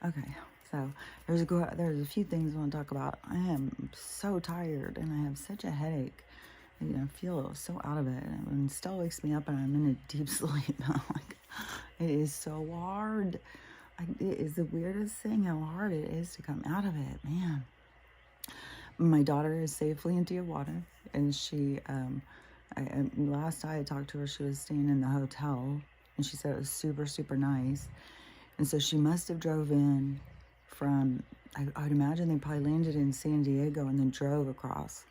Okay, so there's a few things I want to talk about. I am so tired and I have such a headache. I feel so out of it, and it still wakes me up, and I'm in a deep sleep. Like, it is so hard. It is the weirdest thing how hard it is to come out of it, man. My daughter is safely in Tijuana, and last I talked to her, she was staying in the hotel, and she said it was super, super nice. And so she must have drove in from, I would imagine they probably landed in San Diego and then drove across.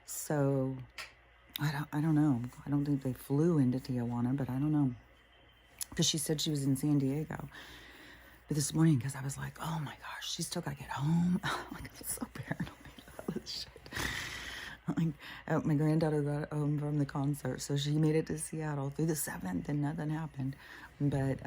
So I don't know. I don't think they flew into Tijuana, but I don't know. Because she said she was in San Diego. But this morning, because I was like, oh my gosh, she still got to get home. Like, I'm so paranoid about this shit. Like, my granddaughter got home from the concert, so she made it to Seattle through the 7th, and nothing happened. But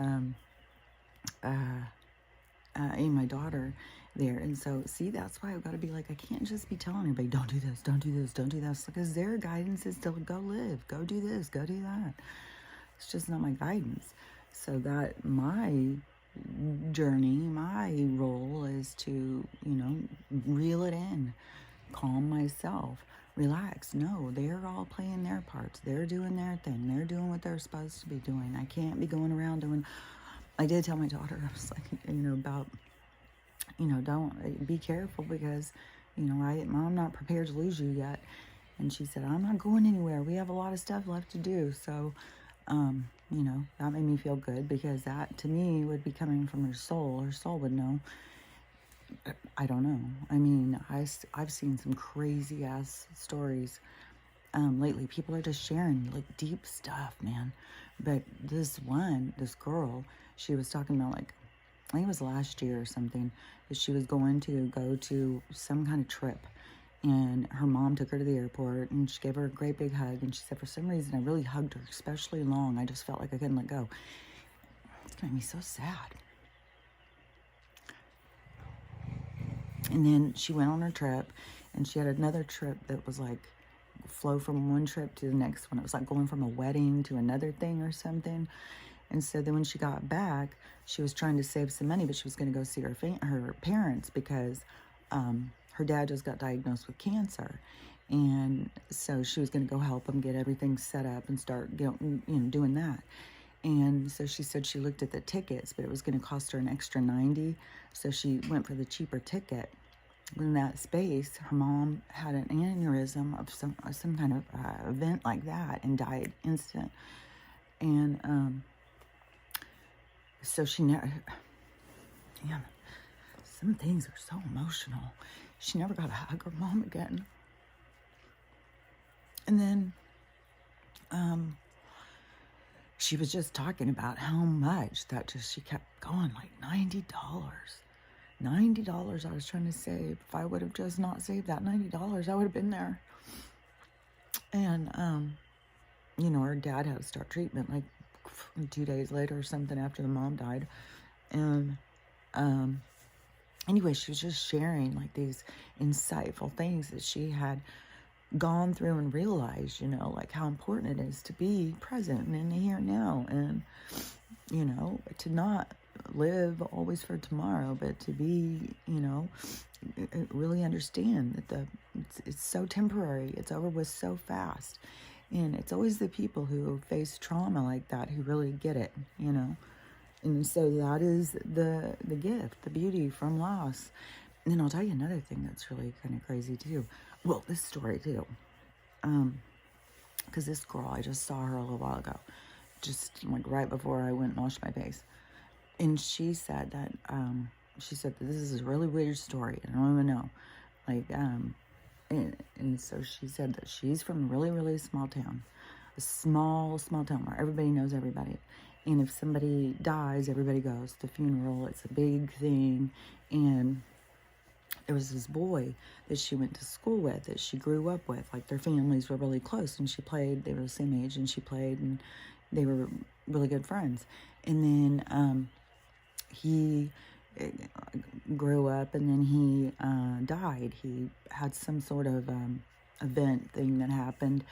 and my daughter there, and so see, that's why I've got to be like, I can't just be telling everybody, don't do this, don't do this, don't do this, because their guidance is to go live, go do this, go do that. It's just not my guidance. So that my journey, my role is to, reel it in, calm myself, relax. No, they're all playing their parts. They're doing their thing. They're doing what they're supposed to be doing. I can't be going around doing. I did tell my daughter, I was like, about, don't be careful, because, I'm not prepared to lose you yet. And she said, I'm not going anywhere. We have a lot of stuff left to do. So, that made me feel good, because that to me would be coming from her soul. Her soul would know. I don't know. I mean, I've seen some crazy ass stories lately. People are just sharing like deep stuff, man. But this girl, she was talking about, like, I think it was last year or something, that she was going to go to some kind of trip. And her mom took her to the airport, and she gave her a great big hug. And she said, for some reason, I really hugged her, especially long. I just felt like I couldn't let go. It's going to be so sad. And then she went on her trip, and she had another trip that was like flow from one trip to the next one. It was like going from a wedding to another thing or something. And so then when she got back, she was trying to save some money, but she was going to go see her parents, because her dad just got diagnosed with cancer. And so she was going to go help him get everything set up and start doing that. And so she said she looked at the tickets, but it was going to cost her an extra $90. So she went for the cheaper ticket. In that space, her mom had an aneurysm of some kind of event like that, and died instant. And so she never, damn, some things are so emotional. She never got to hug her mom again. And then she was just talking about how much she kept going, like $90. $90 I was trying to save. If I would have just not saved that $90, I would have been there. And, her dad had to start treatment like 2 days later or something, after the mom died. And, anyway, she was just sharing like these insightful things that she had gone through and realized, like how important it is to be present and in the here and now, and, to not live always for tomorrow, but to be, really understand that it's so temporary. It's over with so fast. And it's always the people who face trauma like that who really get it, And so that is the gift, the beauty from loss. And then I'll tell you another thing that's really kind of crazy too. Well, this story too. Because this girl, I just saw her a little while ago, just like right before I went and washed my face. And she said that, this is a really weird story. I don't even know. Like, and so she said that she's from a really, really small town. A small town where everybody knows everybody. And if somebody dies, everybody goes to the funeral. It's a big thing. And there was this boy that she went to school with, that she grew up with. Like, their families were really close, and they were the same age, and she played, and they were really good friends. And then he grew up, and then he died. He had some sort of event thing that happened,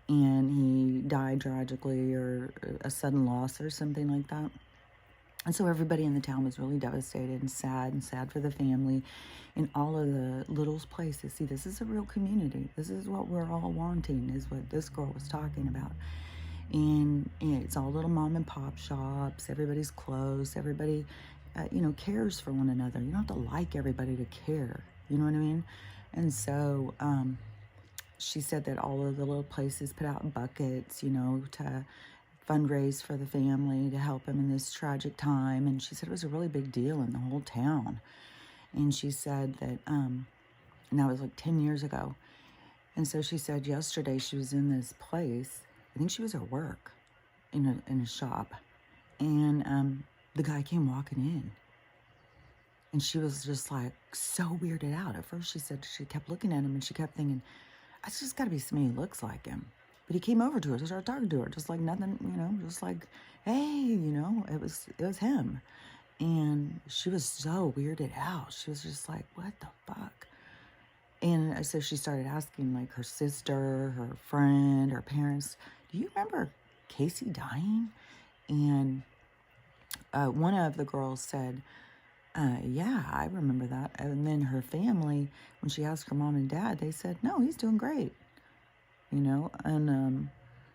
and he died tragically, or a sudden loss or something like that. And so everybody in the town was really devastated and sad for the family in all of the little places. See, this is a real community. This is what we're all wanting, is what this girl was talking about. And it's all little mom and pop shops. Everybody's close. Everybody, cares for one another. You don't have to like everybody to care. You know what I mean? And so she said that all of the little places put out buckets, to fundraise for the family to help him in this tragic time. And she said it was a really big deal in the whole town. And she said that, and that was like 10 years ago. And so she said yesterday she was in this place. I think she was at work in a shop. And the guy came walking in. And she was just like so weirded out. At first she said she kept looking at him and she kept thinking, it's just got to be somebody who looks like him. But he came over to her to start talking to her, just like nothing, just like, hey, it was him. And she was so weirded out. She was just like, what the fuck? And so she started asking, like, her sister, her friend, her parents, do you remember Casey dying? And one of the girls said, yeah, I remember that. And then her family, when she asked her mom and dad, they said, no, he's doing great. And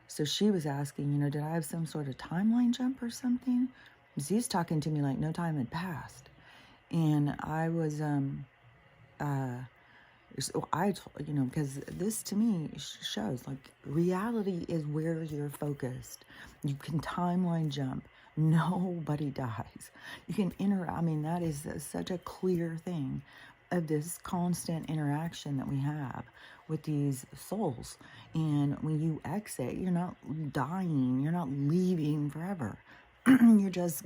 so she was asking, did I have some sort of timeline jump or something? Because he's talking to me like no time had passed. And I was, so I told, because this to me shows like reality is where you're focused. You can timeline jump. Nobody dies. You can that is such a clear thing of this constant interaction that we have with these souls. And when you exit, you're not dying, you're not leaving forever. We're just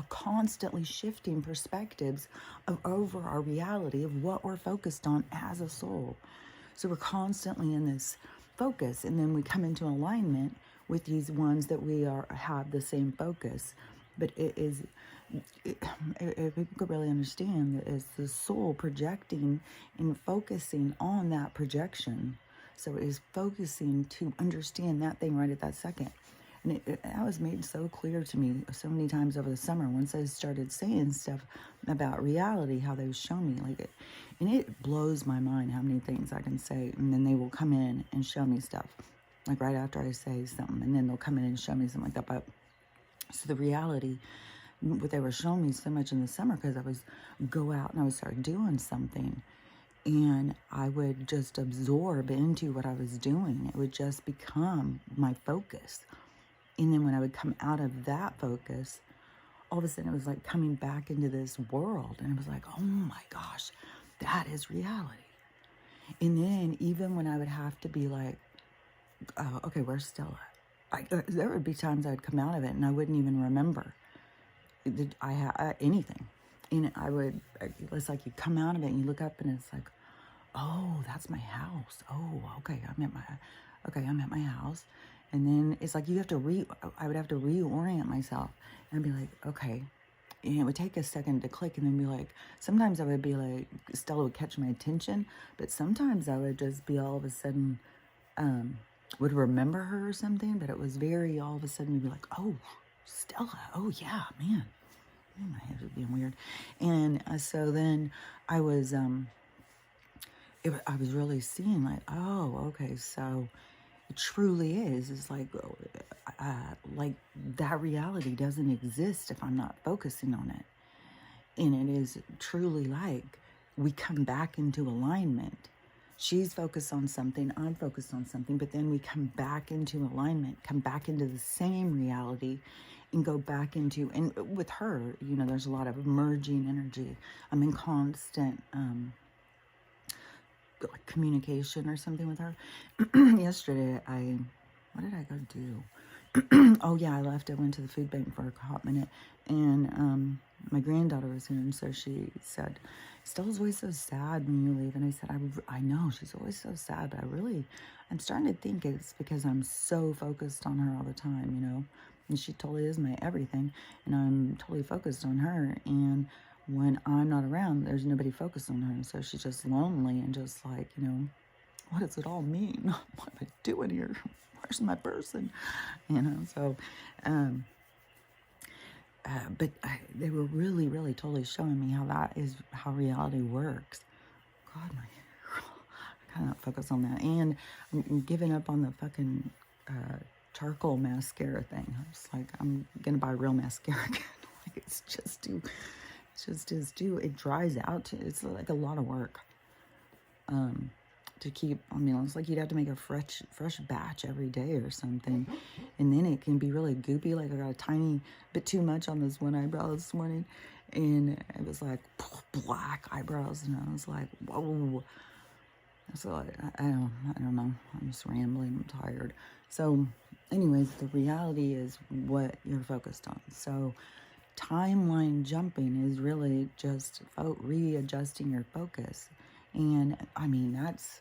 constantly shifting perspectives over our reality of what we're focused on as a soul. So we're constantly in this focus, and then we come into alignment with these ones that we have the same focus. But if people could really understand that it's the soul projecting and focusing on that projection. So it is focusing to understand that thing right at that second. And that was made so clear to me so many times over the summer once I started saying stuff about reality, how they show me and it blows my mind how many things I can say, and then they will come in and show me stuff like right after I say something, and then they'll come in and show me something like that. But so the reality, what they were showing me so much in the summer, because I was go out and I would start doing something, and I would just absorb into what I was doing. It would just become my focus. And then when I would come out of that focus, all of a sudden it was like coming back into this world. And it was like, oh my gosh, that is reality. And then even when I would have to be like, oh, okay, where's Stella? There would be times I'd come out of it and I wouldn't even remember I had anything. And it's like you come out of it and you look up and it's like, oh, that's my house. Oh, okay, I'm at my house. And then it's like I would have to reorient myself and be like, okay. And it would take a second to click and then be like, sometimes I would be like, Stella would catch my attention, but sometimes I would just be all of a sudden, would remember her or something, but it was very all of a sudden you'd be like, oh, Stella, oh yeah, man. My hands were being weird. And so then I was, I was really seeing like, oh, okay, so it truly is. It's like that reality doesn't exist if I'm not focusing on it. And it is truly like we come back into alignment. She's focused on something, I'm focused on something, but then we come back into alignment, come back into the same reality, and go back into, and with her, there's a lot of merging energy. I'm in constant communication or something with her. Yesterday, what did I go do? Oh yeah, I left. I went to the food bank for a hot minute, and my granddaughter was here, and so she said, Stella's always so sad when you leave. And I said, I know, she's always so sad, but I'm starting to think it's because I'm so focused on her all the time, and she totally is my everything, and I'm totally focused on her, and when I'm not around, there's nobody focused on her, and so she's just lonely and just like, what does it all mean? What am I doing here? Where's my person? So they were really, really totally showing me how that is how reality works. God, my hair. I cannot focus on that. And I'm giving up on the fucking charcoal mascara thing. I was like, I'm gonna buy real mascara again. Like, it's just too. It dries out. It's like a lot of work. To keep, I mean, it's like you'd have to make a fresh batch every day or something. And then it can be really goopy. Like I got a tiny bit too much on this one eyebrow this morning. And it was like black eyebrows. And I was like, whoa. So I don't know. I'm just rambling. I'm tired. So anyways, the reality is what you're focused on. So timeline jumping is really just readjusting your focus. And I mean, that's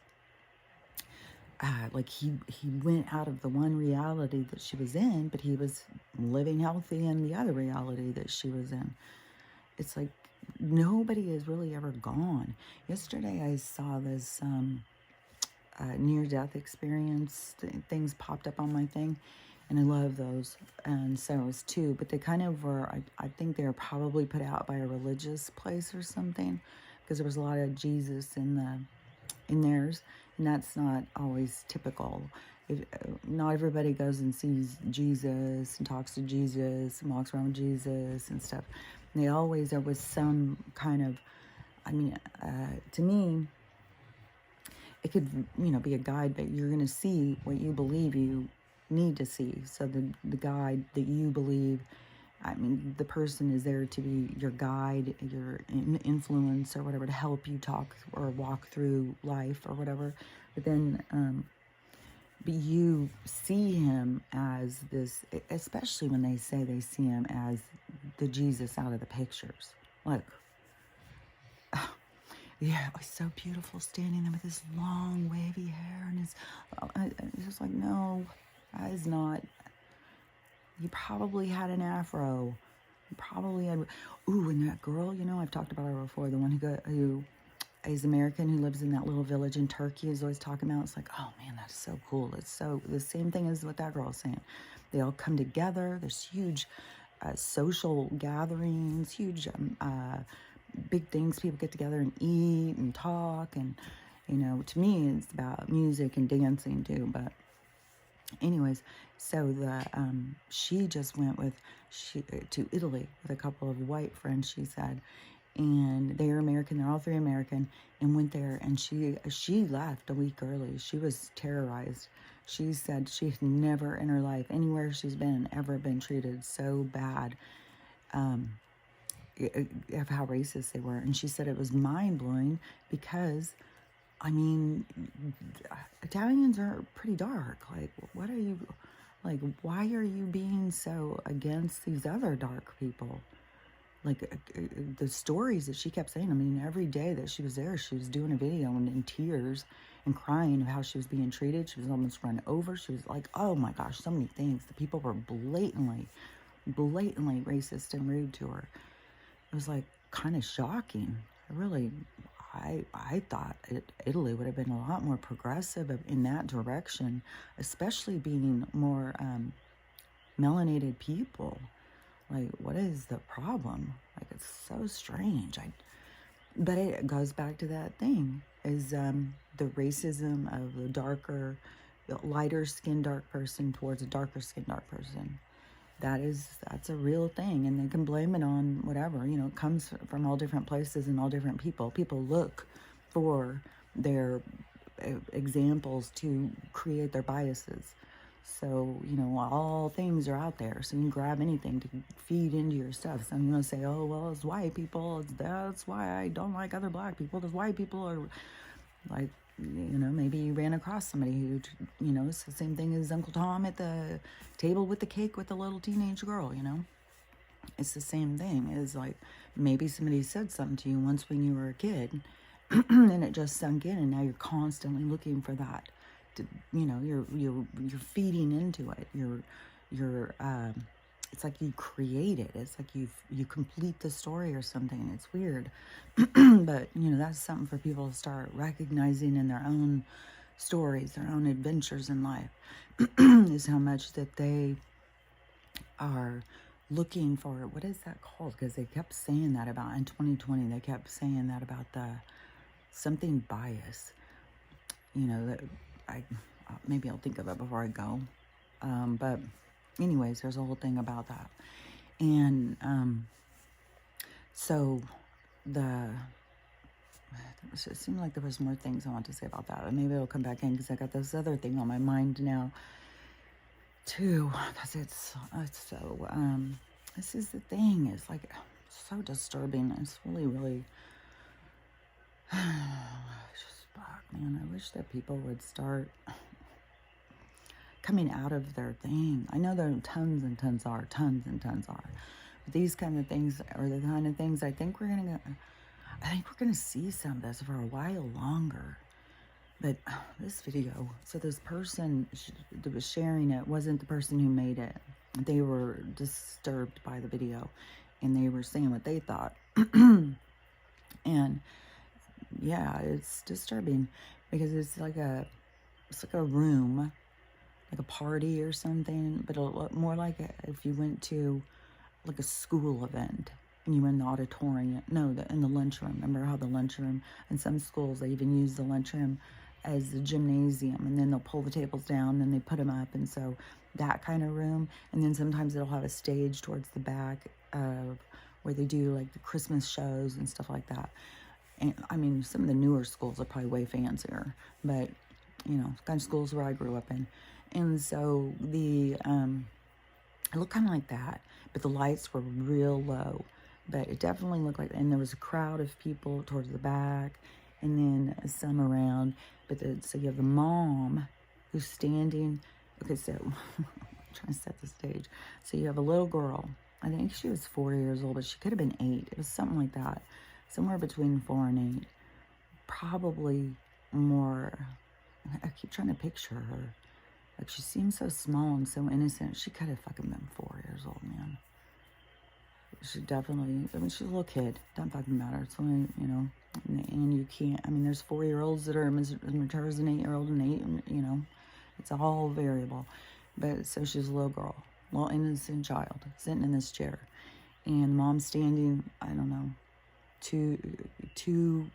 like he went out of the one reality that she was in, but he was living healthy in the other reality that she was in. It's like nobody is really ever gone. Yesterday I saw this near-death experience. Things popped up on my thing, and I love those, and Sarah's too, but they kind of were, I think they were probably put out by a religious place or something, because there was a lot of Jesus in theirs, and that's not always typical. Not everybody goes and sees Jesus and talks to Jesus and walks around with Jesus and stuff. And there was some kind of, I mean, to me, it could, be a guide, but you're going to see what you believe you need to see. So the guide that you believe, I mean, the person is there to be your guide, your influence or whatever, to help you talk or walk through life or whatever. But then, but you see him as this, especially when they say they see him as the Jesus out of the pictures. Like, yeah, it was so beautiful standing there with his long wavy hair and it's just like, no, that is not. You probably had an afro. You probably had, and that girl, I've talked about her before, the one who is American, who lives in that little village in Turkey, is always talking about. It's like, oh man, that's so cool. It's so the same thing as what that girl is saying. They all come together. There's huge social gatherings, huge big things. People get together and eat and talk, and to me, it's about music and dancing too. But anyways, so she just went to Italy with a couple of white friends, she said, and they're American. They're all three American, and went there. And she left a week early. She was terrorized. She said she had never in her life, anywhere she's been, ever been treated so bad. Of how racist they were. And she said it was mind-blowing because, I mean, Italians are pretty dark. Like, what are you, like, why are you being so against these other dark people? Like, the stories that she kept saying, I mean, every day that she was there, she was doing a video and in tears and crying of how she was being treated. She was almost run over. She was like, oh my gosh, so many things. The people were blatantly racist and rude to her. It was like kind of shocking. I thought Italy would have been a lot more progressive in that direction, especially being more melanated people. Like, what is the problem? Like, it's so strange. But it goes back to that thing, is the racism of the lighter skinned dark person towards a darker skinned dark person. That's a real thing, and they can blame it on whatever. It comes from all different places and all different people. People look for their examples to create their biases. So, all things are out there, so you can grab anything to feed into your stuff. So I'm going to say, oh, well, it's white people. That's why I don't like other black people. Because white people are, like, maybe you ran across somebody who, it's the same thing as Uncle Tom at the table with the cake with the little teenage girl, It's the same thing. It's like maybe somebody said something to you once when you were a kid, and it just sunk in, and now you're constantly looking for that. You're feeding into it. It's like you create it. It's like you complete the story or something. It's weird. But, that's something for people to start recognizing in their own stories, their own adventures in life, is how much that they are looking for, what is that called? Because they kept saying that about, in 2020, they kept saying that about the something bias. You know, that maybe I'll think of it before I go. But anyways, there's a whole thing about that. And so it seemed like there was more things I want to say about that. But maybe it'll come back in because I got this other thing on my mind now too. Because it's so, this is the thing. It's like so disturbing. It's really, just fuck, man. I wish that people would start coming out of their thing. I know there are tons and tons are. But these kind of things are the kind of things I think we're gonna see some of this for a while longer. But this video, so this person that was sharing it wasn't the person who made it. They were disturbed by the video, and they were saying what they thought. And yeah, it's disturbing because it's like a room, like a party or something, but more like if you went to like a school event and you were in the auditorium, no, in the lunchroom. Remember how the lunchroom, in some schools, they even use the lunchroom as the gymnasium, and then they'll pull the tables down and they put them up, and so that kind of room. And then sometimes it'll have a stage towards the back where they do like the Christmas shows and stuff like that. And I mean, some of the newer schools are probably way fancier, but you know, kind of schools where I grew up in. And so it looked kind of like that, but the lights were real low. But it definitely looked like, and there was a crowd of people towards the back, and then some around. But so you have the mom who's standing. Okay, so I'm trying to set the stage. So you have a little girl. I think she was 4 years old, but she could have been 8. It was something like that, somewhere between 4 and 8, probably more. I keep trying to picture her. Like, she seems so small and so innocent. She could have fucking been 4 years old, man. She definitely, I mean, she's a little kid. Doesn't fucking matter. It's only, you know, and you can't, I mean, there's 4-year-olds that are as mature as an 8-year-old and 8, and, you know, it's all variable. But so she's a little girl, little innocent child, sitting in this chair. And mom's standing, I don't know, two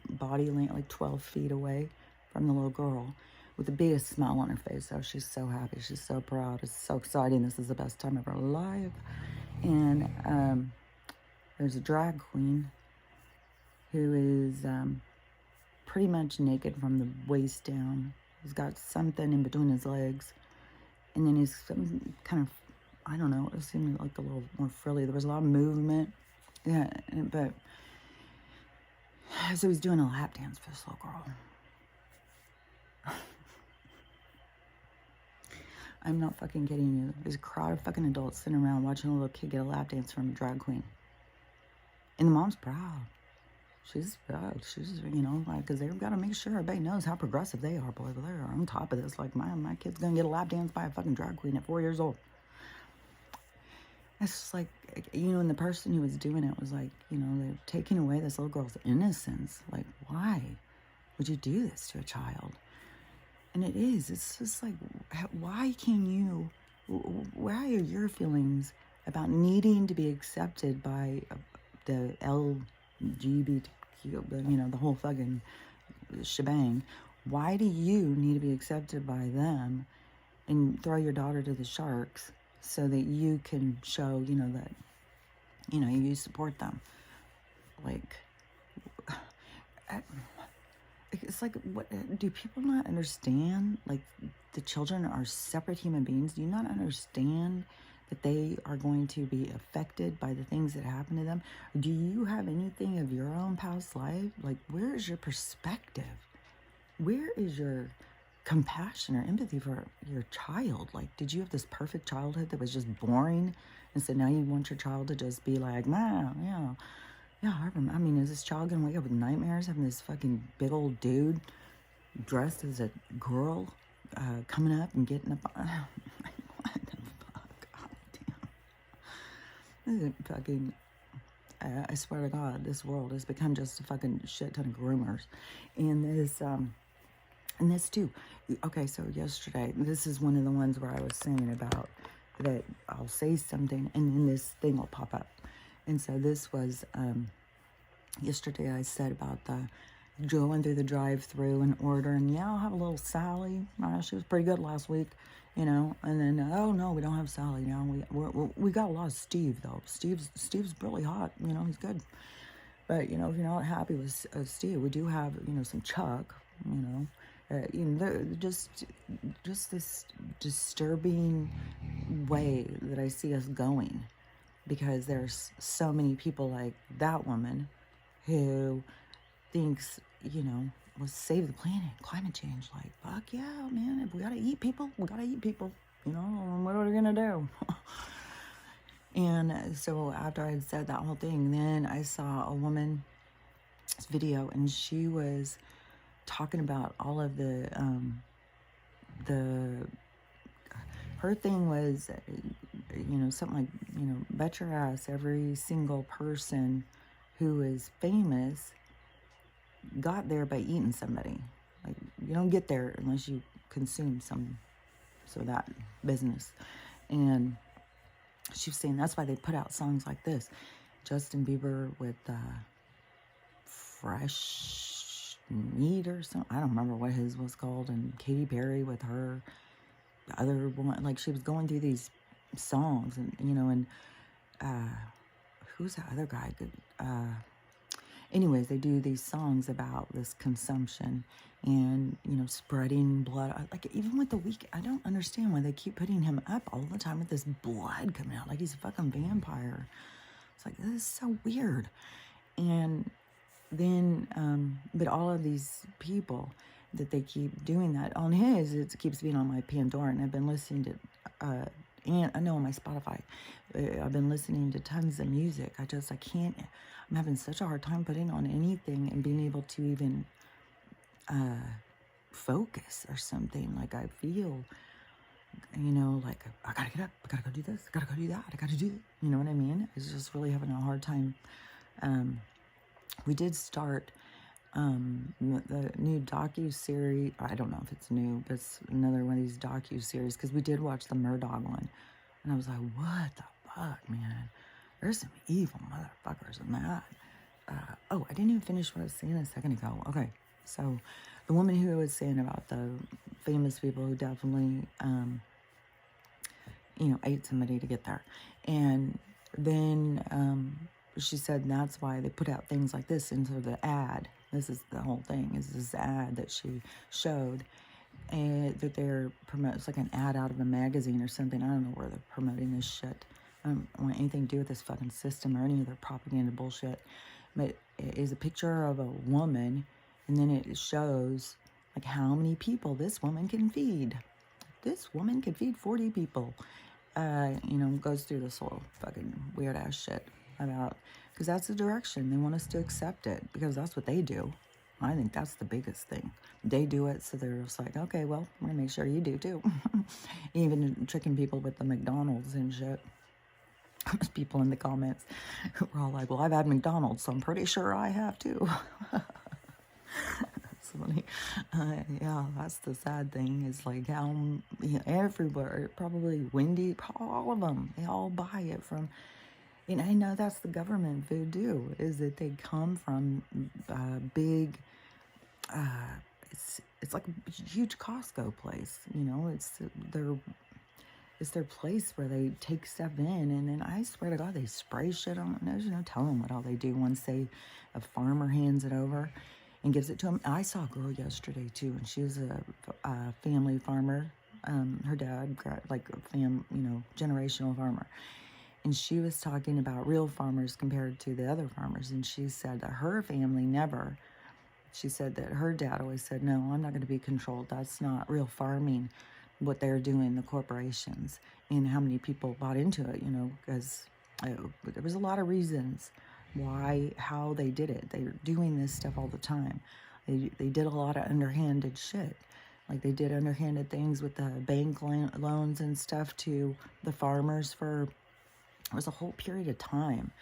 body length, like 12 feet away from the little girl, with the biggest smile on her face. So she's so happy. She's so proud. It's so exciting. This is the best time of her life. And there's a drag queen who is pretty much naked from the waist down. He's got something in between his legs. And then he's some kind of, I don't know, it seemed like a little more frilly. There was a lot of movement. Yeah, but so he's doing a lap dance for this little girl. I'm not fucking kidding you. There's a crowd of fucking adults sitting around watching a little kid get a lap dance from a drag queen. And the mom's proud. She's proud. She's, you know, like, because they've got to make sure everybody knows how progressive they are. Boy, but they're on top of this. Like, my kid's going to get a lap dance by a fucking drag queen at 4 years old. It's just like, you know, and the person who was doing it was like, you know, they're taking away this little girl's innocence. Like, why would you do this to a child? And it is. It's just like, why are your feelings about needing to be accepted by the LGBTQ, you know, the whole fucking shebang? Why do you need to be accepted by them and throw your daughter to the sharks so that you can show, you know, that, you know, you support them? Like, it's like, what do people not understand? Like, the children are separate human beings. Do you not understand that they are going to be affected by the things that happen to them? Do you have anything of your own past life? Like, where is your perspective? Where is your compassion or empathy for your child? Like, did you have this perfect childhood that was just boring? And so now you want your child to just be like, man, yeah. Yeah, I mean, is this child gonna wake up with nightmares having this fucking big old dude dressed as a girl coming up and getting up? What the fuck? God damn. This is fucking, I swear to God, this world has become just a fucking shit ton of groomers. And this too. Okay, so yesterday, this is one of the ones where I was saying about that I'll say something and then this thing will pop up. And so this was, yesterday I said about the going through the drive-through and ordering, yeah, I'll have a little Sally. She was pretty good last week, you know. And then, oh no, we don't have Sally now. We got a lot of Steve though. Steve's really hot, you know. He's good. But you know, if you're not happy with Steve, we do have, you know, some Chuck, you know, just this disturbing way that I see us going, because there's so many people like that woman who thinks, you know, let's save the planet, climate change. Like, fuck yeah, man, if we gotta eat people, we gotta eat people, you know, what are we gonna do? And so after I had said that whole thing, then I saw a woman's video, and she was talking about all of her thing was, you know, something like, you know, bet your ass every single person who is famous got there by eating somebody. Like, you don't get there unless you consume some, so that business. And she was saying that's why they put out songs like this. Justin Bieber with Fresh Meat or something. I don't remember what his was called. And Katy Perry with her other one. Like, she was going through these songs, and, you know, and who's that other guy? Anyways, they do these songs about this consumption and, you know, spreading blood. Like, even with The Weeknd, I don't understand why they keep putting him up all the time with this blood coming out like he's a fucking vampire. It's like, this is so weird. And then, but all of these people that they keep doing that on his, it keeps being on my Pandora, and I've been listening to, and I know on my Spotify, I've been listening to tons of music. I can't, I'm having such a hard time putting on anything and being able to even focus or something. Like, I feel, you know, like, I gotta get up, I gotta go do this, I gotta go do that, I gotta do, you know what I mean? It's just really having a hard time. We did start the new docu-series. I don't know if it's new, but it's another one of these docu-series, because we did watch the Murdoch one, and I was like, what the fuck, man? There's some evil motherfuckers in that. Oh, I didn't even finish what I was saying a second ago. Okay, so the woman who was saying about the famous people who definitely, you know, ate somebody to get there. And then she said that's why they put out things like this into the ad. This is the whole thing, is this ad that she showed, and that they're promoting. It's like an ad out of a magazine or something. I don't know where they're promoting this shit. I don't want anything to do with this fucking system or any of their propaganda bullshit. But it is a picture of a woman, and then it shows like how many people this woman can feed. This woman could feed 40 people. You know, goes through this whole fucking weird ass shit about, because that's the direction they want us to accept it, because that's what they do. I think that's the biggest thing. They do it, so they're just like, okay, well, we're gonna make sure you do too. Even tricking people with the McDonald's and shit. There's people in the comments who are all like, well, I've had McDonald's, so I'm pretty sure I have too. That's funny. Yeah, that's the sad thing, is like how, you know, everywhere, probably Wendy, all of them, they all buy it from. And I know that's the government voodoo, is that they come from big, it's like a huge Costco place, you know. It's their place where they take stuff in, and then I swear to God, they spray shit on it. There's no telling what all they do once a farmer hands it over and gives it to them. I saw a girl yesterday too, and she was a family farmer. Her dad, like a you know, generational farmer. And she was talking about real farmers compared to the other farmers. And she said that her family never, she said that her dad always said, no, I'm not going to be controlled. That's not real farming, what they're doing, the corporations, and how many people bought into it, you know, because there was a lot of reasons why, how they did it. They're doing this stuff all the time. They did a lot of underhanded shit. Like, they did underhanded things with the bank loans and stuff to the farmers for, it was a whole period of time,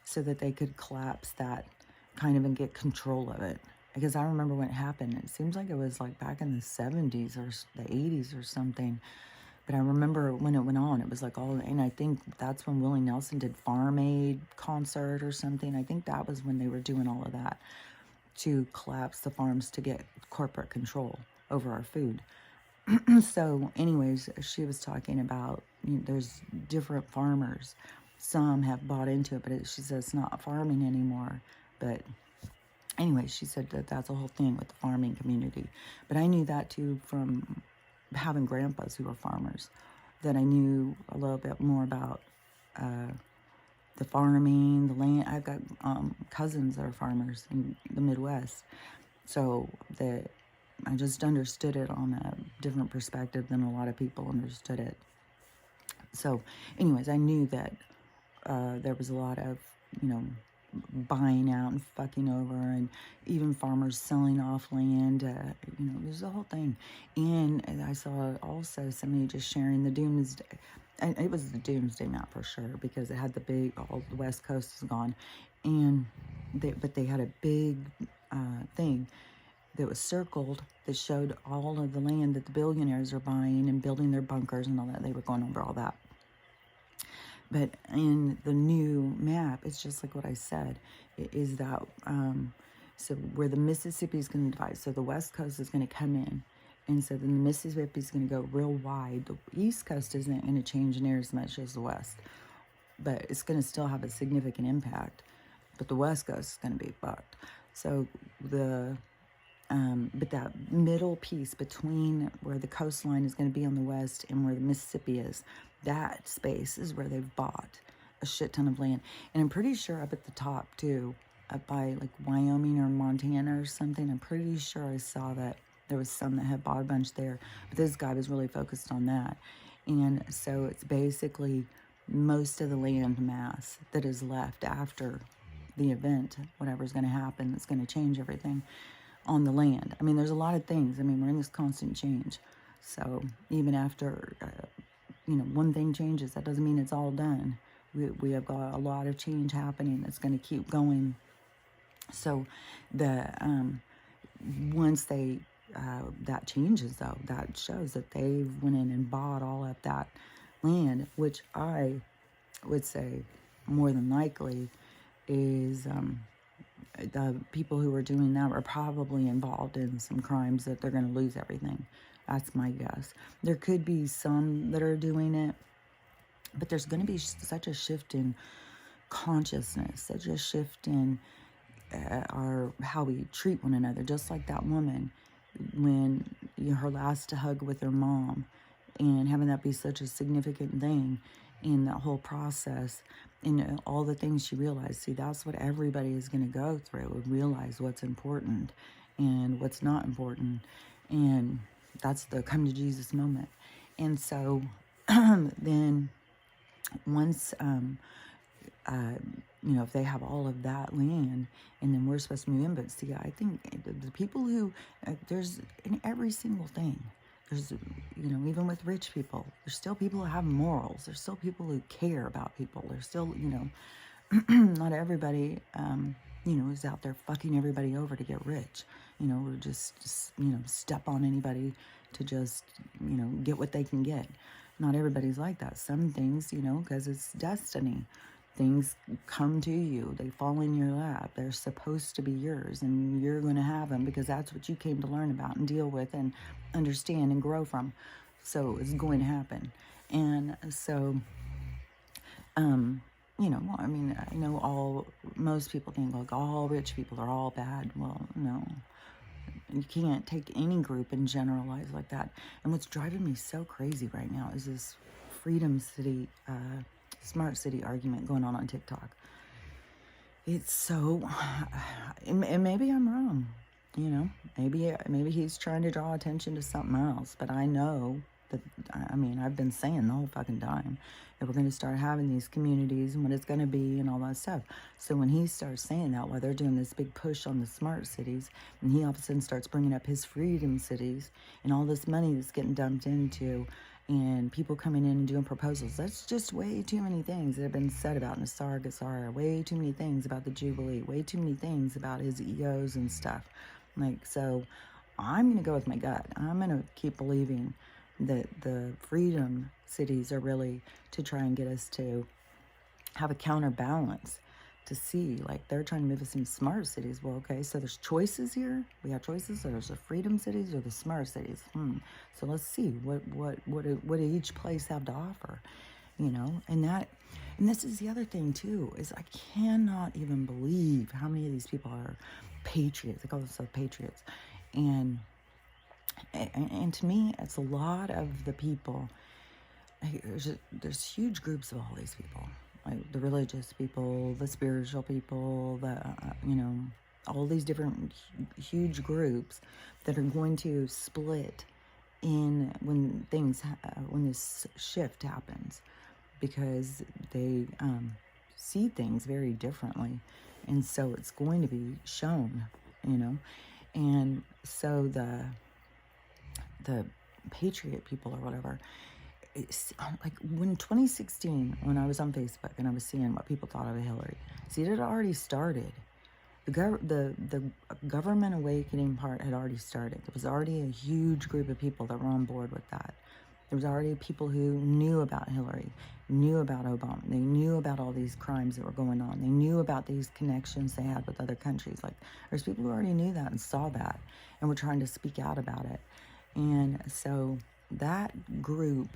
so that they could collapse that kind of and get control of it. Because I remember when it happened, it seems like it was like back in the 70s or the 80s or something, But I remember when it went on, it was like all, and I think that's when Willie Nelson did Farm Aid concert or something. I think that was when they were doing all of that to collapse the farms to get corporate control over our food. So anyways, she was talking about, there's different farmers. Some have bought into it, but she says it's not farming anymore. But anyway, she said that that's a whole thing with the farming community. But I knew that too from having grandpas who were farmers, that I knew a little bit more about the farming, the land. I've got cousins that are farmers in the Midwest. So that I just understood it on a different perspective than a lot of people understood it. So anyways, I knew that there was a lot of, buying out and fucking over, and even farmers selling off land. There's a whole thing. And I saw also somebody just sharing the doomsday. And it was the doomsday map for sure, because it had all the West Coast is gone, but they had a big thing that was circled that showed all of the land that the billionaires are buying and building their bunkers and all that. They were going over all that. But in the new map, it's just like what I said, is that, so where the Mississippi is going to divide, so the West Coast is going to come in, and so then the Mississippi is going to go real wide. The East Coast isn't going to change near as much as the West, but it's going to still have a significant impact, but the West Coast is going to be fucked. So but that middle piece between where the coastline is going to be on the west and where the Mississippi is, that space is where they've bought a shit ton of land. And I'm pretty sure up at the top too, up by like Wyoming or Montana or something, I'm pretty sure I saw that there was some that had bought a bunch there. But this guy was really focused on that. And so it's basically most of the land mass that is left after the event, whatever's going to happen, that's going to change everything on the land. I mean, there's a lot of things. I mean, we're in this constant change. So even after, one thing changes, that doesn't mean it's all done. We have got a lot of change happening that's going to keep going. So once they, that changes though, that shows that they went in and bought all of that land, which I would say more than likely is, the people who are doing that are probably involved in some crimes that they're going to lose everything. That's my guess. There could be some that are doing it, but there's going to be such a shift in consciousness, such a shift in how we treat one another. Just like that woman, when her last hug with her mom, and having that be such a significant thing in that whole process, and all the things she realized. See, that's what everybody is going to go through, and realize what's important and what's not important. And that's the come to Jesus moment. And so then once, if they have all of that land, and then we're supposed to move in. But see, I think the people who, there's in every single thing, there's, even with rich people, there's still people who have morals. There's still people who care about people. There's still, not everybody, is out there fucking everybody over to get rich, or just step on anybody to just, get what they can get. Not everybody's like that. Some things, because it's destiny. Things come to you. They fall in your lap. They're supposed to be yours, and you're going to have them because that's what you came to learn about and deal with and understand and grow from. So it's going to happen. And so, I know most people think like all rich people are all bad. Well, no. You can't take any group and generalize like that. And what's driving me so crazy right now is this Freedom City, Smart City argument going on TikTok. It's so, and maybe I'm wrong, maybe he's trying to draw attention to something else, but I know that, I've been saying the whole fucking time that we're going to start having these communities and what it's going to be and all that stuff. So when he starts saying that, while they're doing this big push on the smart cities, and he all of a sudden starts bringing up his freedom cities and all this money that's getting dumped into, and people coming in and doing proposals. That's just way too many things that have been said about Nassar Gassara, way too many things about the Jubilee, way too many things about his egos and stuff. So I'm going to go with my gut. I'm going to keep believing The freedom cities are really to try and get us to have a counterbalance, to see, like, they're trying to move us into smart cities. Well, okay, so there's choices here. We have choices. So there's the freedom cities or the smart cities. So let's see what do each place have to offer, and this is the other thing too, is I cannot even believe how many of these people are patriots. They call themselves patriots, and and to me, it's a lot of the people. There's huge groups of all these people, like the religious people, the spiritual people, all these different huge groups that are going to split in when this shift happens, because they see things very differently, and so it's going to be shown, and so the patriot people or whatever. It's like when 2016, when I was on Facebook and I was seeing what people thought of Hillary. See, it had already started. The government awakening part had already started. There was already a huge group of people that were on board with that. There was already people who knew about Hillary, knew about Obama. They knew about all these crimes that were going on. They knew about these connections they had with other countries. Like, there's people who already knew that and saw that and were trying to speak out about it. And so that group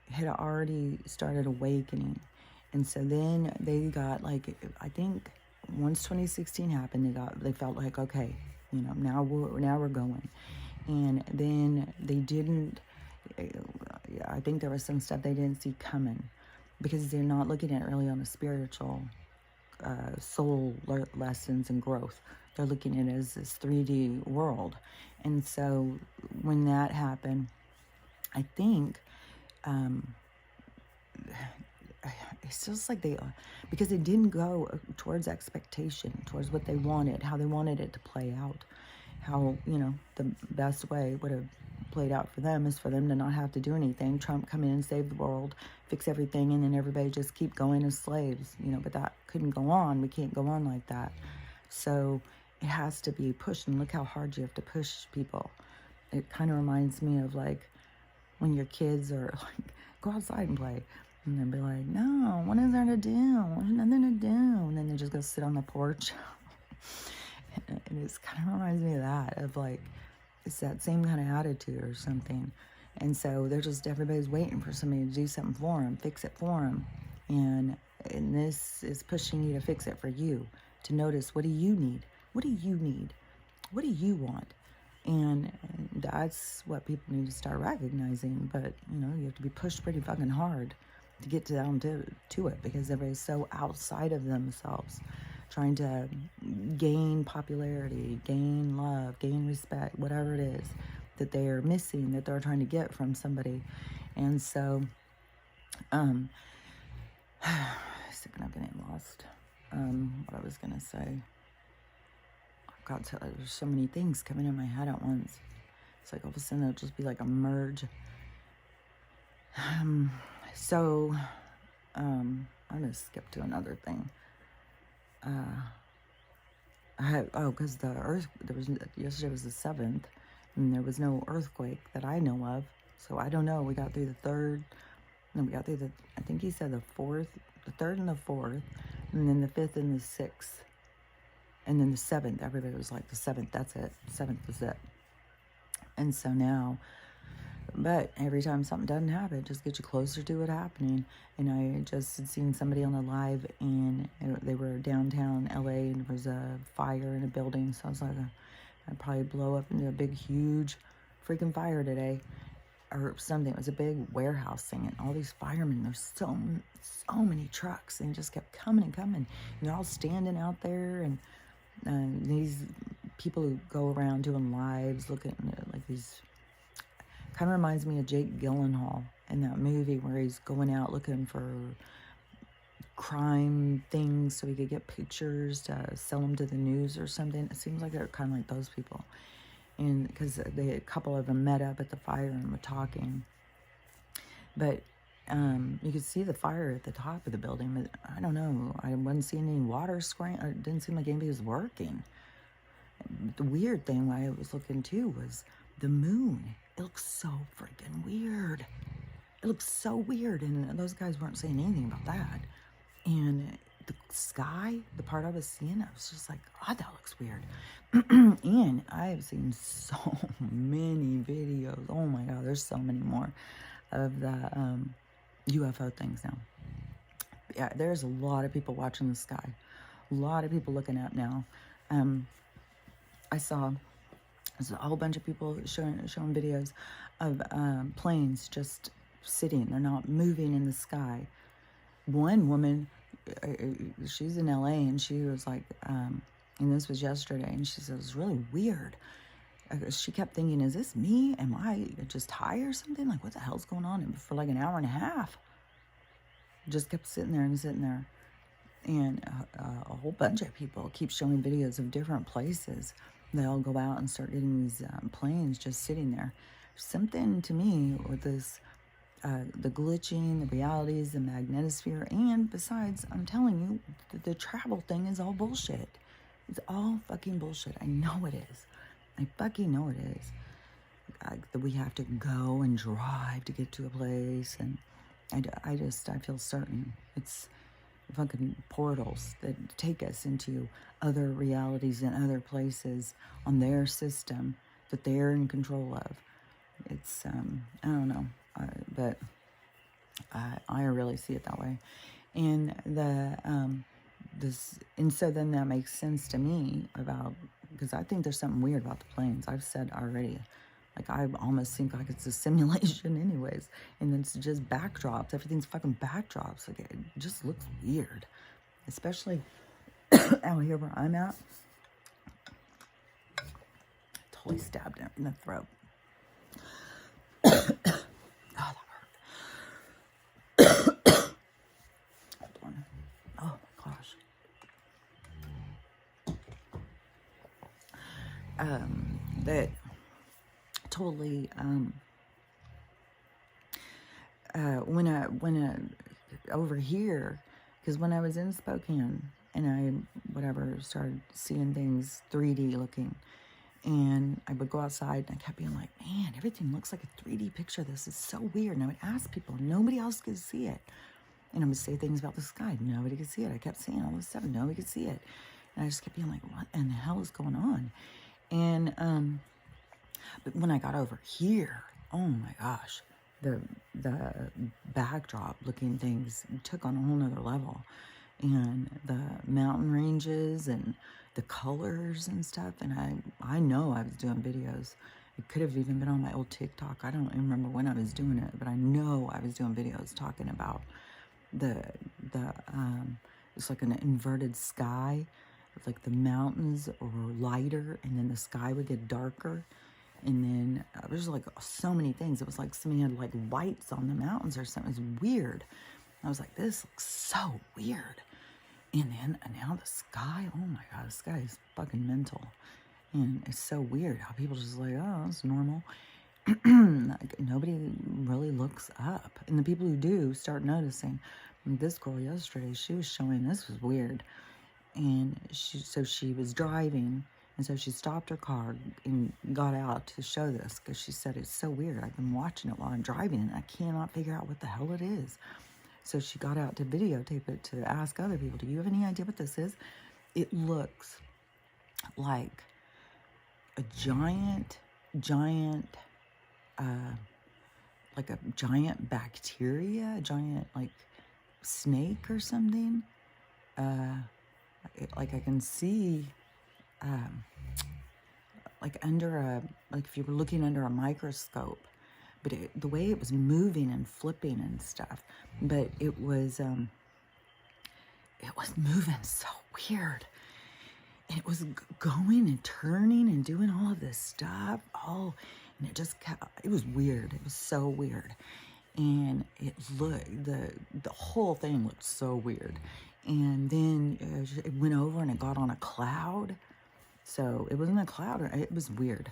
had already started awakening. And so then they got, like, I think once 2016 happened, they felt like, okay, now we're going. And then they didn't, I think there was some stuff they didn't see coming, because they're not looking at it really on a spiritual soul lessons and growth. They're looking at it as this 3D world. And so when that happened, I think it's just like because it didn't go towards expectation, towards what they wanted, how they wanted it to play out, how, the best way would have played out for them is for them to not have to do anything. Trump come in and save the world, fix everything, and then everybody just keep going as slaves, but that couldn't go on. We can't go on like that. So it has to be pushed, and look how hard you have to push people. It kind of reminds me of, like, when your kids are like, go outside and play. And they'll be like, no, what is there to do? There's nothing to do. And then they just go sit on the porch. And it's kind of reminds me of that, of like, it's that same kind of attitude or something. And so everybody's waiting for somebody to do something for them, fix it for them. And this is pushing you to fix it for you, to notice, what do you need? What do you need? What do you want? And that's what people need to start recognizing. But, you have to be pushed pretty fucking hard to get down to it, because everybody's so outside of themselves, trying to gain popularity, gain love, gain respect, whatever it is that they are missing, that they're trying to get from somebody. And so, second, I'm getting lost. What I was going to say. God, there's so many things coming in my head at once. It's like all of a sudden it'll just be like a merge. So, I'm going to skip to another thing. Because yesterday was the 7th, and there was no earthquake that I know of. So I don't know. We got through the 3rd, and we got through I think he said the 4th, the 3rd and the 4th, and then the 5th and the 6th. And then the 7th, everybody was like, the 7th, that's it. 7th was it. And so now, but every time something doesn't happen, it just gets you closer to it happening. And I just had seen somebody on a live, and they were downtown LA, and there was a fire in a building. So I was like, I'd probably blow up into a big, huge freaking fire today or something. It was a big warehouse thing, and all these firemen, there's so many trucks, and it just kept coming and coming. And they're all standing out there, and these people who go around doing lives, looking like these, kind of reminds me of Jake Gyllenhaal in that movie where he's going out looking for crime things so he could get pictures to sell them to the news or something. It seems like they're kind of like those people. And because a couple of them met up at the fire and were talking. But you could see the fire at the top of the building, but I don't know. I wasn't seeing any water spraying. It didn't seem like anybody was working. The weird thing why I was looking too was the moon. It looks so freaking weird. It looks so weird. And those guys weren't saying anything about that. And the sky, the part I was seeing, I was just like, God, that looks weird. And I have seen so many videos. Oh my God, there's so many more of the UFO things now. Yeah, there's a lot of people watching the sky. A lot of people looking up now. I saw there's a whole bunch of people showing videos of planes just sitting. They're not moving in the sky. One woman, she's in LA, and she was like, and this was yesterday, and she said, it was really weird. She kept thinking, is this me? Am I just high or something? Like, what the hell's going on? And for like an hour and a half, just kept sitting there and sitting there. And a whole bunch of people keep showing videos of different places. They all go out and start getting these planes just sitting there. Something to me with this, the glitching, the realities, the magnetosphere, and besides, I'm telling you, the travel thing is all bullshit. It's all fucking bullshit. I know it is. I fucking know it is. That we have to go and drive to get to a place, and I feel certain it's fucking portals that take us into other realities and other places on their system that they're in control of. It's I don't know, but I really see it that way. And and so then that makes sense to me about, because I think there's something weird about the planes. I've said already, like, I almost think like it's a simulation anyways, and it's just backdrops. Everything's fucking backdrops. Like, it just looks weird, especially out here where I'm at. Totally stabbed it in the throat. Oh, that hurt. Hold on. Oh my gosh. That totally, when I over here, because when I was in Spokane and I started seeing things 3D looking, and I would go outside and I kept being like, man, everything looks like a 3D picture. This is so weird. And I would ask people, nobody else could see it. And I would say things about the sky, nobody could see it. I kept saying all this stuff, nobody could see it. And I just kept being like, what in the hell is going on? And but when I got over here, oh my gosh, the backdrop looking things took on a whole nother level. And the mountain ranges and the colors and stuff. And I know I was doing videos. It could have even been on my old TikTok. I don't even remember when I was doing it, but I know I was doing videos talking about it's like an inverted sky. It's like the mountains were lighter, and then the sky would get darker. And then there's like so many things. It was like somebody had like lights on the mountains or something. It was weird. I was like, this looks so weird. And now the sky, oh my God, the sky is fucking mental. And it's so weird how people just like, oh, it's normal. Like, nobody really looks up. And the people who do start noticing. This girl yesterday, she was showing this was weird. And she was driving. And so she stopped her car and got out to show this, because she said, it's so weird. I've been watching it while I'm driving and I cannot figure out what the hell it is. So she got out to videotape it to ask other people, do you have any idea what this is? It looks like a giant, like a giant bacteria, a giant like snake or something. Like I can see, like if you were looking under a microscope. But the way it was moving and flipping and stuff, but it was moving so weird. And it was going and turning and doing all of this stuff. Oh, and it just it was weird. It was so weird. And it looked, the whole thing looked so weird. And then it went over and it got on a cloud. So it wasn't a cloud, it was weird.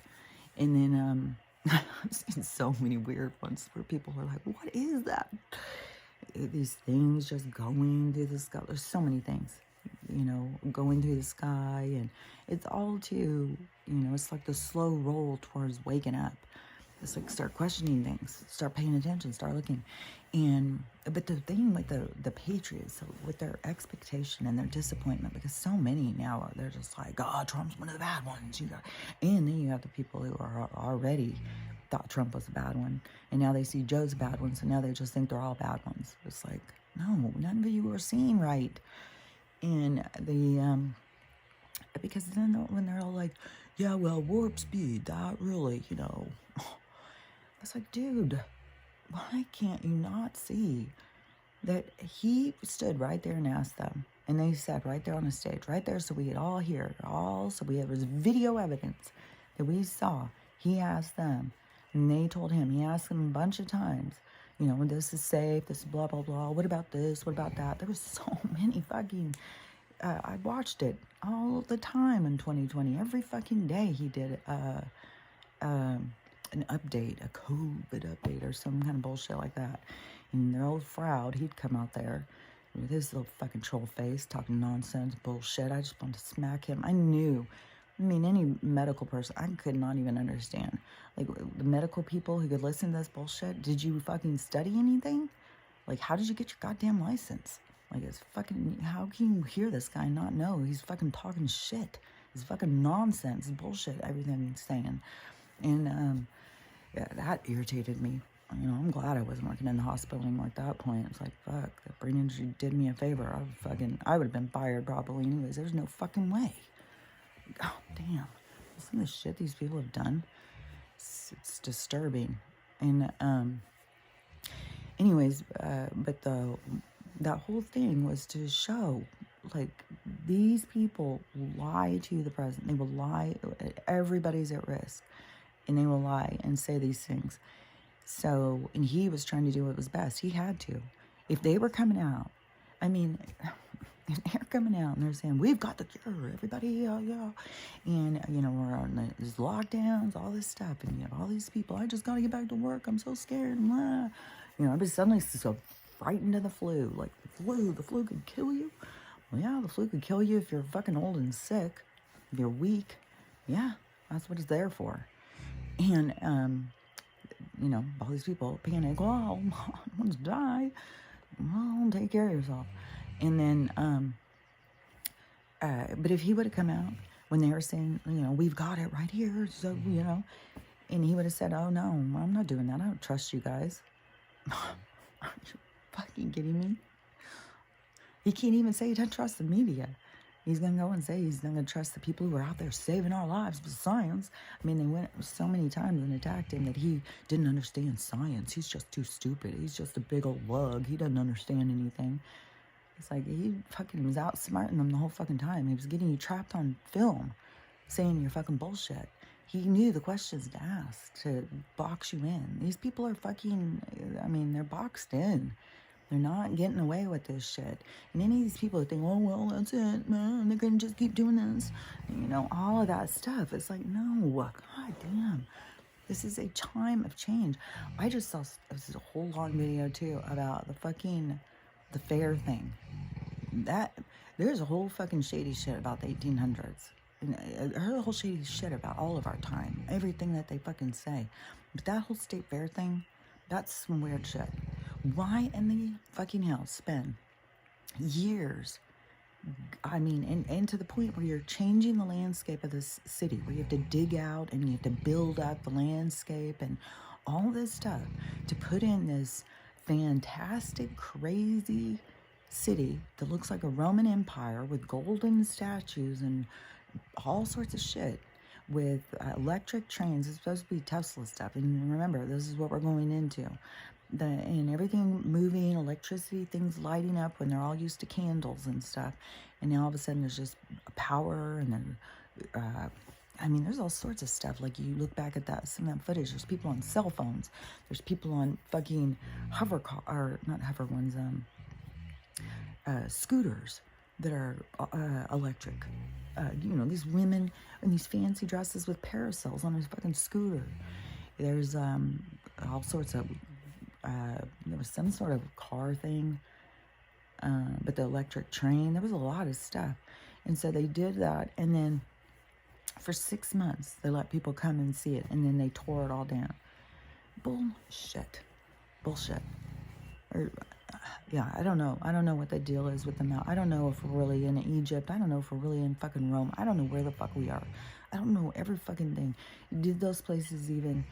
And then, I've seen so many weird ones where people are like, what is that? These things just going through the sky. There's so many things, going through the sky. And it's all it's like the slow roll towards waking up. It's like start questioning things, start paying attention, start looking. And but the thing with the Patriots, so with their expectation and their disappointment, because so many now they're just like, oh, Trump's one of the bad ones. And then you have the people who are already thought Trump was a bad one, and now they see Joe's a bad one, so now they just think they're all bad ones. It's like, no, none of you are seeing right. And because then when they're all like, yeah, well, warp speed, that really, it's like, dude, why can't you not see that he stood right there and asked them, and they said right there on the stage, right there, so we could all hear, so we have video evidence that we saw. He asked them, and they told him. He asked them a bunch of times, this is safe, this is blah blah blah. What about this? What about that? There was so many fucking. I watched it all the time in 2020. Every fucking day he did an update, a COVID update or some kind of bullshit like that. And their old Froud, he'd come out there with his little fucking troll face talking nonsense, bullshit. I just wanted to smack him. Any medical person, I could not even understand. Like, the medical people who could listen to this bullshit, did you fucking study anything? Like, how did you get your goddamn license? Like, it's fucking, how can you hear this guy and not know? He's fucking talking shit. It's fucking nonsense, bullshit, everything he's saying. And, yeah, that irritated me. I'm glad I wasn't working in the hospital anymore at that point. It's like, fuck, that brain injury did me a favor. I would have been fired probably anyways. There's no fucking way. Oh, damn. Some of the shit these people have done, it's disturbing. And, anyways, but that whole thing was to show, like, these people lie to the president. They will lie. Everybody's at risk. And they will lie and say these things. So, and he was trying to do what was best. He had to. If they were coming out, if they're coming out and they're saying, we've got the cure, everybody, yeah. And, we're on these lockdowns, all this stuff. And, all these people, I just got to get back to work. I'm so scared. Blah. I'd be suddenly so frightened of the flu. Like, the flu could kill you. Well, yeah, the flu could kill you if you're fucking old and sick. If you're weak. Yeah, that's what it's there for. And, all these people panic, well, I want to die. Well, take care of yourself. And then, but if he would have come out when they were saying, we've got it right here, so, and he would have said, oh, no, I'm not doing that. I don't trust you guys. Are you fucking kidding me? He can't even say he doesn't trust the media. He's going to go and say he's not going to trust the people who are out there saving our lives with science. They went so many times and attacked him that he didn't understand science. He's just too stupid. He's just a big old lug. He doesn't understand anything. It's like he fucking was outsmarting them the whole fucking time. He was getting you trapped on film saying you're fucking bullshit. He knew the questions to ask to box you in. These people are fucking, they're boxed in. They're not getting away with this shit. And any of these people that think, oh, well, that's it, man. They're going to just keep doing this. All of that stuff. It's like, no, god damn. This is a time of change. I just saw, this is a whole long video, too, about the fair thing. There's a whole fucking shady shit about the 1800s. And I heard a whole shady shit about all of our time. Everything that they fucking say. But that whole state fair thing, that's some weird shit. Why in the fucking hell spend years, and to the point where you're changing the landscape of this city, where you have to dig out and you have to build up the landscape and all this stuff to put in this fantastic, crazy city that looks like a Roman Empire with golden statues and all sorts of shit. With electric trains. It's supposed to be Tesla stuff. And remember, this is what we're going into. And everything moving, electricity, things lighting up when they're all used to candles and stuff. And now all of a sudden there's just power and then, there's all sorts of stuff. Like you look back at some of that footage, there's people on cell phones. There's people on fucking scooters that are electric. These women in these fancy dresses with parasols on a fucking scooter. There's all sorts of, there was some sort of car thing, but the electric train, there was a lot of stuff. And so they did that, and then for 6 months, they let people come and see it, and then they tore it all down. Bullshit. Bullshit. Or, yeah, I don't know. I don't know what the deal is with them now. I don't know if we're really in Egypt. I don't know if we're really in fucking Rome. I don't know where the fuck we are. I don't know every fucking thing. Did those places even...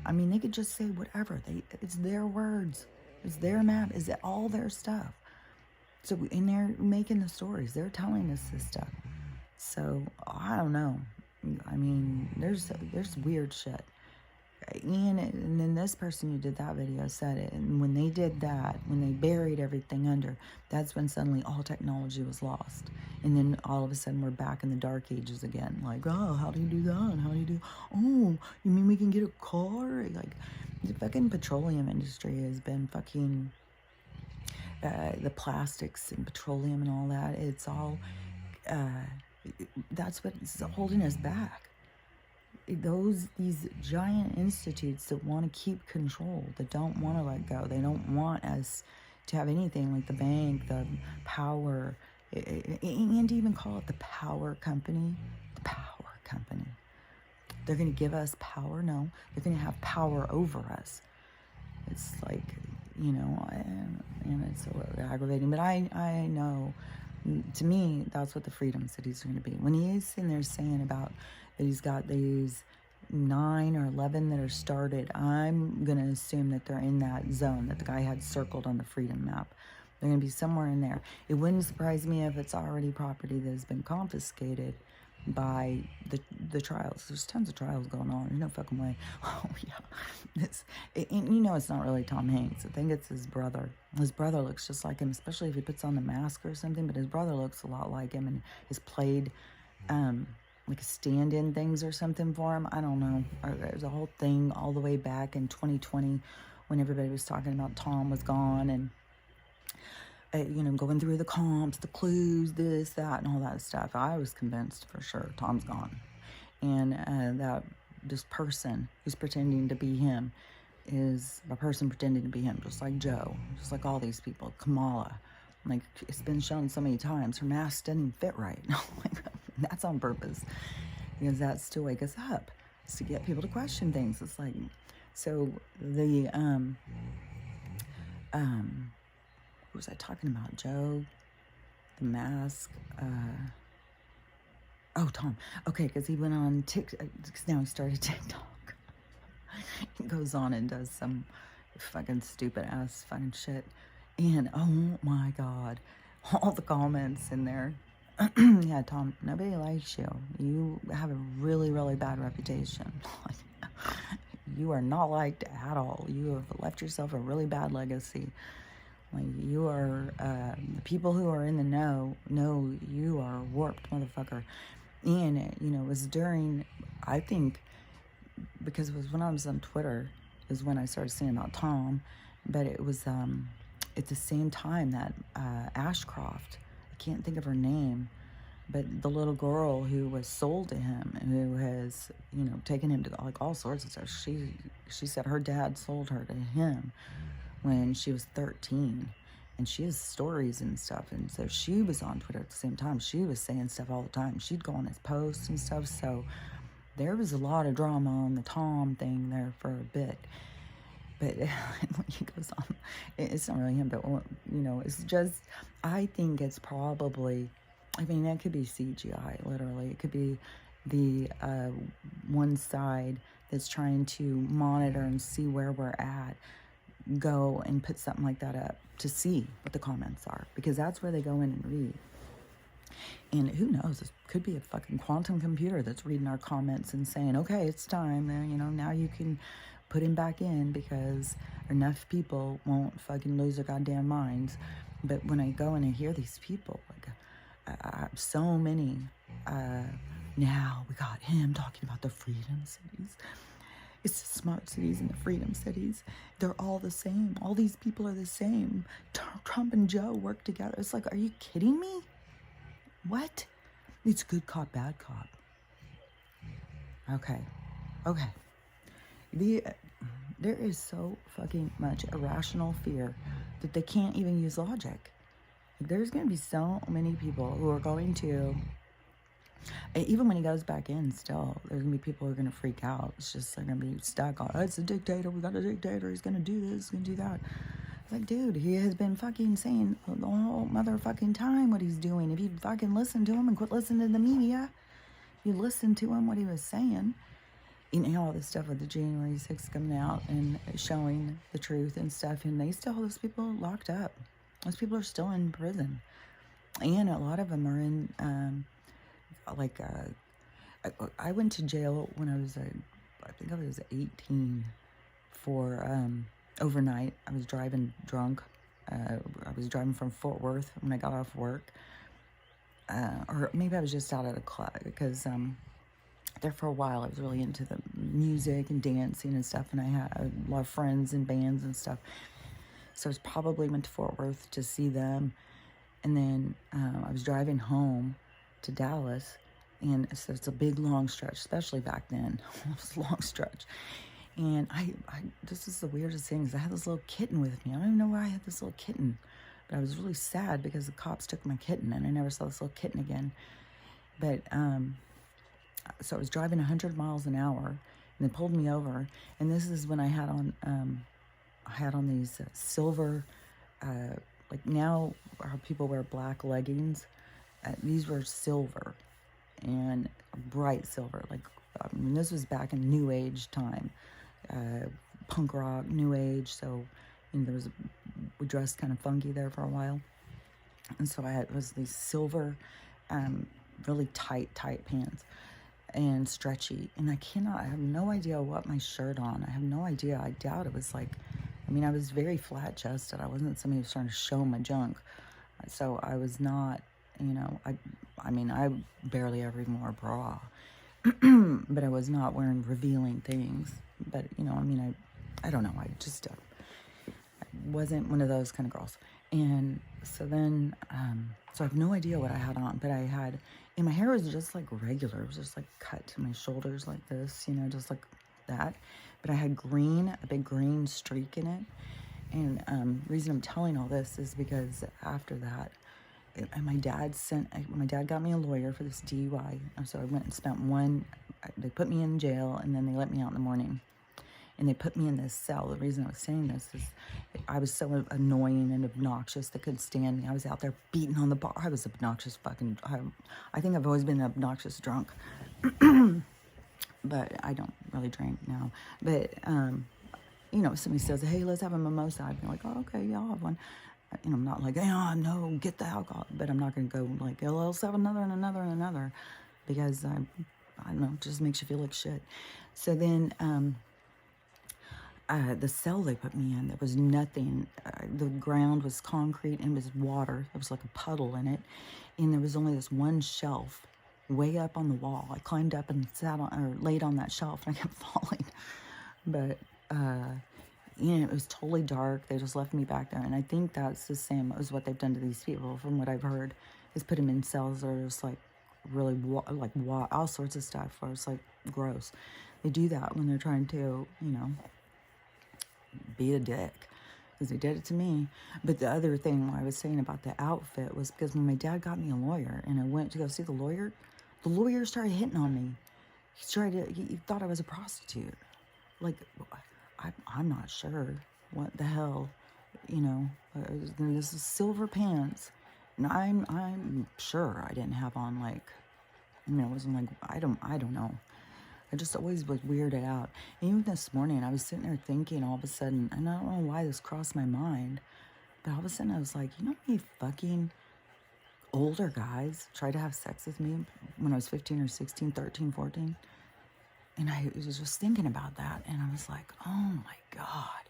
I mean, they could just say whatever. It's their words. It's their map. It's all their stuff. So, and they're making the stories. They're telling us this stuff. So, I don't know. I mean, there's weird shit. And then this person who did that video said it. And when they did that, when they buried everything under, that's when suddenly all technology was lost. And then all of a sudden we're back in the dark ages again. Like, oh, how do you do that? How do you do... Oh, you mean we can get a car? Like, the fucking petroleum industry has been fucking... the plastics and petroleum and all that. It's all... that's what's holding us back. These giant institutes that want to keep control, that don't want to let go, they don't want us to have anything like the bank, the power, and to even call it the power company. The power company. They're going to give us power? No, they're going to have power over us. It's like, you know, and it's so aggravating. But I know, to me, that's what the freedom cities are going to be. When he's in there saying about that he's got these 9 or 11 that are started, I'm going to assume that they're in that zone that the guy had circled on the freedom map. They're going to be somewhere in there. It wouldn't surprise me if it's already property that has been confiscated by the trials. There's tons of trials going on. There's no fucking way. Oh, yeah. And you know it's not really Tom Hanks. I think it's his brother. His brother looks just like him, especially if he puts on the mask or something, but his brother looks a lot like him and has played... like a stand-in things or something for him. I don't know. There's a whole thing all the way back in 2020 when everybody was talking about Tom was gone and, you know, going through the comps, the clues, this, that, and all that stuff. I was convinced for sure Tom's gone. And that this person who's pretending to be him is a person pretending to be him, just like Joe, just like all these people. Kamala. Like, it's been shown so many times. Her mask doesn't fit right. That's on purpose. Because that's to wake us up. It's to get people to question things. It's like, so the, what was I talking about? Joe, the mask, oh, Tom. Okay, because he went on TikTok, because now he started TikTok. He goes on and does some fucking stupid ass fucking shit. And oh my God, all the comments in there. Yeah, Tom, nobody likes you. You have a really, really bad reputation. You are not liked at all. You have left yourself a really bad legacy. Like, you are, the people who are in the know you are a warped motherfucker. And, you know, it was during, I think, because it was when I was on Twitter, is when I started seeing about Tom. But it was, at the same time that Ashcroft, I can't think of her name, but the little girl who was sold to him and who has, you know, taken him to like all sorts of stuff. She said her dad sold her to him when she was 13, and she has stories and stuff. And so she was on Twitter at the same time. She was saying stuff all the time. She'd go on his posts and stuff. So there was a lot of drama on the Tom thing there for a bit. But when he goes on, it's not really him, but, you know, it's just, I think it's probably, I mean, that could be CGI, literally. It could be the one side that's trying to monitor and see where we're at, go and put something like that up to see what the comments are, because that's where they go in and read. And who knows, this could be a fucking quantum computer that's reading our comments and saying, okay, it's time, you know, now you can put him back in, because enough people won't fucking lose their goddamn minds. But when I go and I hear these people, like, so many, now we got him talking about the freedom cities. It's the smart cities and the freedom cities. They're all the same. All these people are the same. Trump and Joe work together. It's like, are you kidding me? What? It's good cop, bad cop. Okay. There is so fucking much irrational fear that they can't even use logic. There's going to be so many people who are going to Even when he goes back in, still, there's going to be people who are going to freak out. It's just, they're going to be stuck on, oh, it's a dictator. We got a dictator. He's going to do this, he's going to do that. It's like, dude, he has been fucking saying the whole motherfucking time what he's doing. If you fucking listen to him and quit listening to the media, you listen to him, what he was saying. You know, all this stuff with the January 6th coming out and showing the truth and stuff. And they still, those people locked up. Those people are still in prison. And a lot of them are in, I went to jail when I was, I think I was 18 for overnight. I was driving drunk. I was driving from Fort Worth when I got off work. Or maybe I was just out at a club because there for a while I was really into the music and dancing and stuff, and I had a lot of friends and bands and stuff. So I was probably went to Fort Worth to see them, and then I was driving home to Dallas, and so it's a big long stretch, especially back then. It was a long stretch. And I this is the weirdest thing, is I had this little kitten with me. I don't even know why I had this little kitten, but I was really sad because the cops took my kitten, and I never saw this little kitten again. But so I was driving 100 miles an hour, and they pulled me over. And this is when I had on these silver, like now how people wear black leggings. These were silver, and bright silver. Like, I mean, this was back in New Age time, punk rock, New Age. So, you know, we dressed kind of funky there for a while. And so I was these silver, really tight pants, and stretchy. And I have no idea what my shirt on. I have no idea. I doubt it was like, I mean, I was very flat chested. I wasn't somebody who was trying to show my junk. So I was not, you know, I mean, I barely ever even wore a bra, but I was not wearing revealing things. But, you know, I mean, I don't know. I just wasn't one of those kind of girls. And so then, so I have no idea what I had on, but I had, and my hair was just like regular. It was just like cut to my shoulders like this, you know, just like that. But I had a big green streak in it. And the reason I'm telling all this is because after that, my dad got me a lawyer for this DUI. So I went and spent they put me in jail, and then they let me out in the morning. And they put me in this cell. The reason I was saying this is I was so annoying and obnoxious they couldn't stand me. I was out there beating on the bar. I was obnoxious fucking, I think I've always been an obnoxious drunk. But I don't really drink now. But, you know, if somebody says, hey, let's have a mimosa, I'd be like, oh, okay, yeah, I'll have one. You know, I'm not like, oh, no, get the alcohol. But I'm not going to go like, oh, let's have another and another and another. Because, I don't know, it just makes you feel like shit. So then, the cell they put me in, there was nothing. The ground was concrete and it was water. There was like a puddle in it. And there was only this one shelf way up on the wall. I climbed up and laid on that shelf, and I kept falling. But, you know, it was totally dark. They just left me back there. And I think that's the same as what they've done to these people, from what I've heard, is put them in cells that are just like really all sorts of stuff where it's like gross. They do that when they're trying to, you know, be a dick, because they did it to me. But the other thing I was saying about the outfit was because when my dad got me a lawyer and I went to go see the lawyer started hitting on me. He thought I was a prostitute. Like, I'm not sure what the hell, you know. This is silver pants, and I'm sure I didn't have on, like, you know, it wasn't like, I don't know. I just always was weirded out. And even this morning, I was sitting there thinking all of a sudden, and I don't know why this crossed my mind, but all of a sudden I was like, you know how many fucking older guys tried to have sex with me when I was 15 or 16, 13, 14? And I was just thinking about that, and I was like, oh my God,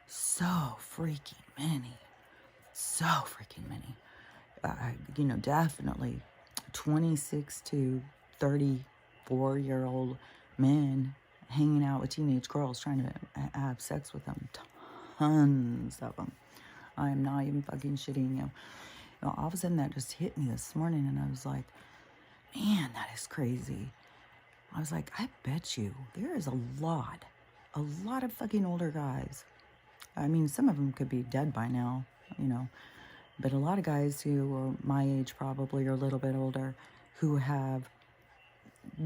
so freaking many. So freaking many. You know, definitely 26 to 34-year-old men hanging out with teenage girls trying to have sex with them. Tons of them. I am not even fucking shitting you. All of a sudden that just hit me this morning, and I was like, man, that is crazy. I was like, I bet you there is a lot of fucking older guys. I mean, some of them could be dead by now, you know, but a lot of guys who are my age probably, or a little bit older, who have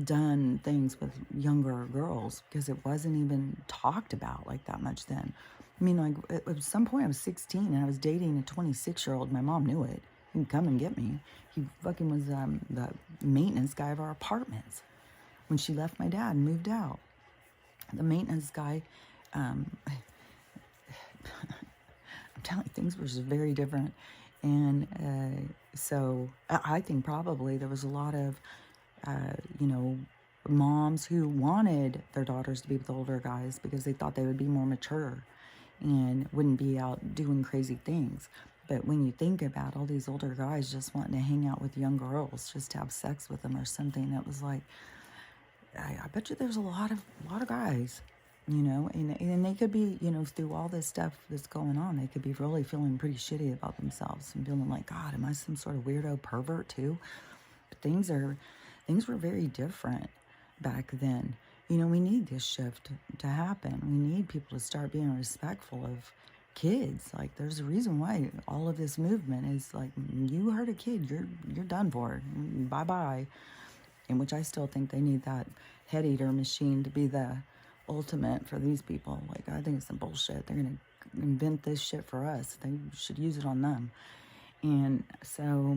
done things with younger girls because it wasn't even talked about like that much then. I mean, like at some point I was 16 and I was dating a 26-year-old. My mom knew it. He would come and get me. He fucking was the maintenance guy of our apartments. When she left my dad and moved out, the maintenance guy, I'm telling you, things were just very different. And so I think probably there was a lot of, you know, moms who wanted their daughters to be with older guys because they thought they would be more mature and wouldn't be out doing crazy things. But when you think about all these older guys just wanting to hang out with young girls, just to have sex with them or something, that was like, I bet you there's a lot of guys, you know, and they could be, you know, through all this stuff that's going on, they could be really feeling pretty shitty about themselves and feeling like, God, am I some sort of weirdo pervert too? But things were very different back then. You know, we need this shift to happen. We need people to start being respectful of kids. Like, there's a reason why all of this movement is like, you hurt a kid, you're done for. Bye bye. In which I still think they need that head eater machine to be the ultimate for these people. Like, I think it's some bullshit. They're gonna invent this shit for us. They should use it on them. And so,